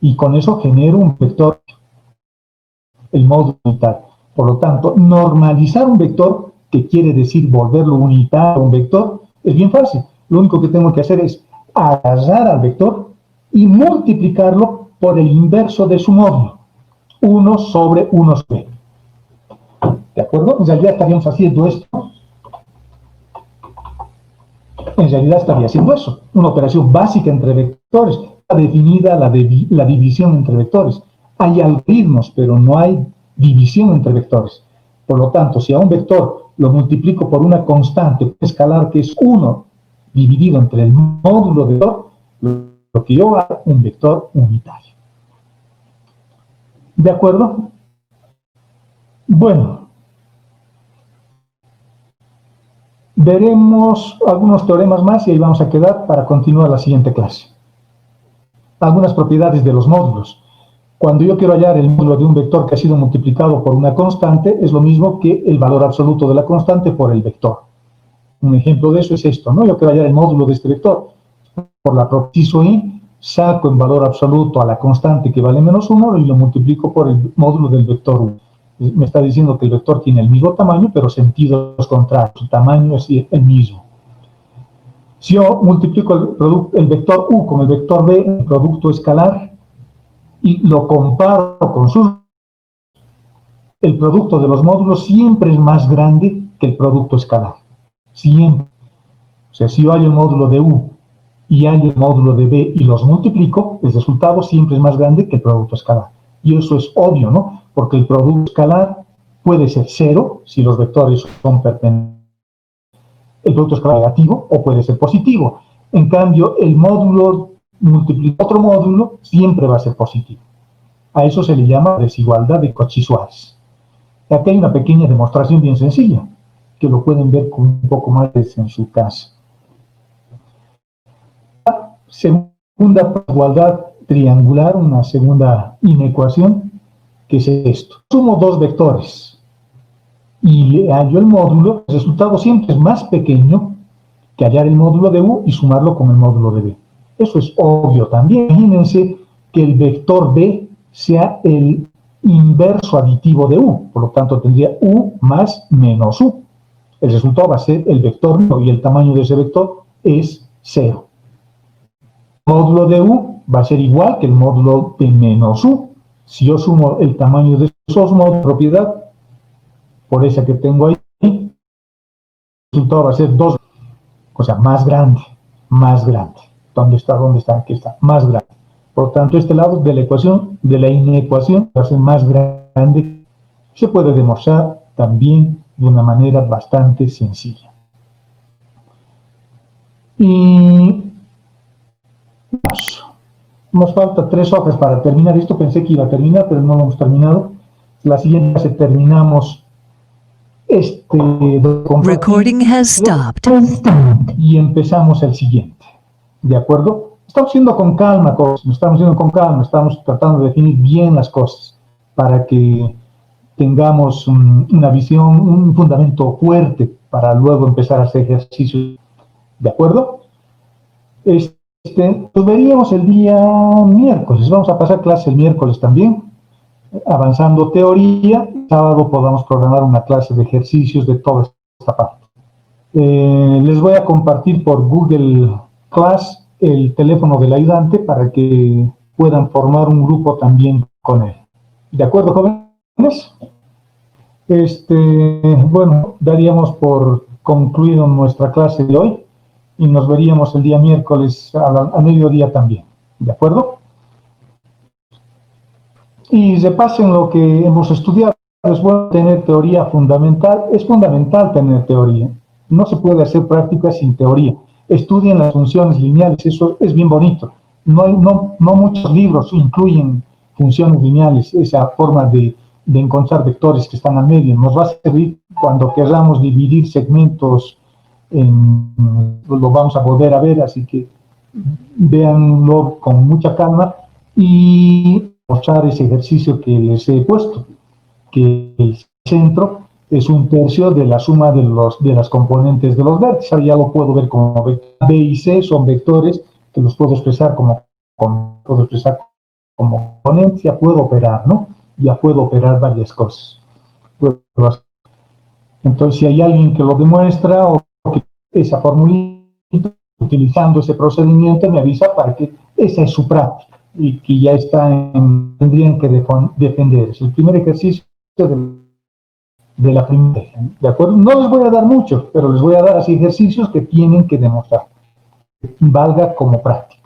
y con eso genero un vector, el módulo unitario. Por lo tanto, normalizar un vector, que quiere decir volverlo unitario a un vector, es bien fácil. Lo único que tengo que hacer es agarrar al vector y multiplicarlo por el inverso de su módulo, 1 sobre 1 sobre. ¿De acuerdo? En realidad estaríamos haciendo esto. En realidad estaría haciendo eso. Una operación básica entre vectores. Está definida la división entre vectores. Hay algoritmos, pero no hay división entre vectores. Por lo tanto, si a un vector lo multiplico por una constante escalar que es 1 dividido entre el módulo de vector, lo que yo hago un vector unitario. ¿De acuerdo? Bueno. Veremos algunos teoremas más y ahí vamos a quedar para continuar la siguiente clase. Algunas propiedades de los módulos. Cuando yo quiero hallar el módulo de un vector que ha sido multiplicado por una constante, es lo mismo que el valor absoluto de la constante por el vector. Un ejemplo de eso es esto, ¿no? Yo quiero hallar el módulo de este vector. Por la propicio i, saco en valor absoluto a la constante que vale menos 1 y lo multiplico por el módulo del vector u. Me está diciendo que el vector tiene el mismo tamaño, pero sentidos contrarios. Su tamaño es el mismo. Si yo multiplico el vector u con el vector b, el producto escalar, y lo comparo con el producto de los módulos siempre es más grande que el producto escalar. Siempre. O sea, si yo hallo el módulo de u y hallo el módulo de b y los multiplico, el resultado siempre es más grande que el producto escalar. Y eso es obvio, ¿no? Porque el producto escalar puede ser 0 si los vectores son perpendicularios. El producto escalar negativo o puede ser positivo. En cambio, el módulo multiplicado por otro módulo siempre va a ser positivo. A eso se le llama desigualdad de Cauchy-Schwarz. Aquí hay una pequeña demostración bien sencilla, que lo pueden ver con un poco más en su casa. La segunda desigualdad triangular, una segunda inecuación, que es esto. Sumo dos vectores y le hallo el módulo, el resultado siempre es más pequeño que hallar el módulo de u y sumarlo con el módulo de b. Eso es obvio también. Imagínense que el vector b sea el inverso aditivo de u, por lo tanto tendría u más menos u. El resultado va a ser el vector y el tamaño de ese vector es 0. El módulo de u va a ser igual que el módulo de menos u. Si yo sumo el tamaño de esos módulos de propiedad, por esa que tengo ahí, el resultado va a ser 2, o sea, más grande, más grande. ¿Dónde está? ¿Dónde está? Aquí está, más grande. Por lo tanto, este lado de la ecuación, de la inecuación, va a ser más grande. Se puede demostrar también de una manera bastante sencilla. Y nos falta 3 hojas para terminar esto. Pensé que iba a terminar, pero no lo hemos terminado. La siguiente clase terminamos Recording has stopped. Y empezamos el siguiente. ¿De acuerdo? Estamos haciendo con calma cosas, estamos tratando de definir bien las cosas para que tengamos una visión, un fundamento fuerte para luego empezar a hacer ejercicios. ¿De acuerdo? Pues veríamos el día miércoles. Vamos a pasar clase el miércoles también, avanzando teoría. El sábado podamos programar una clase de ejercicios de toda esta parte. Les voy a compartir por Google Class el teléfono del ayudante para que puedan formar un grupo también con él. ¿De acuerdo, jóvenes? Bueno, daríamos por concluido nuestra clase de hoy y nos veríamos el día miércoles a mediodía también. ¿De acuerdo? Y repasen lo que hemos estudiado. Es bueno tener teoría fundamental. Es fundamental tener teoría. No se puede hacer práctica sin teoría. Estudien las funciones lineales, eso es bien bonito. No muchos libros incluyen funciones lineales, esa forma de encontrar vectores que están al medio. Nos va a servir cuando queramos dividir segmentos, lo vamos a volver a ver, así que véanlo con mucha calma y mostrar ese ejercicio que les he puesto, que el centro es 1/3 de la suma de las componentes de los vértices. Ahora ya lo puedo ver como B y C son vectores que los puedo expresar como componentes, ya puedo operar, ¿no? Ya puedo operar varias cosas. Entonces, si hay alguien que lo demuestra o que esa formulita, utilizando ese procedimiento, me avisa para que esa es su práctica y que ya tendrían que defender. Es el primer ejercicio de la primera, ¿de acuerdo? No les voy a dar mucho, pero les voy a dar así ejercicios que tienen que demostrar, que valga como práctica.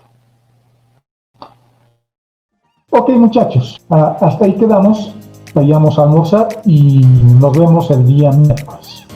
Ok, muchachos, hasta ahí quedamos. Vayamos a almorzar y nos vemos el día miércoles.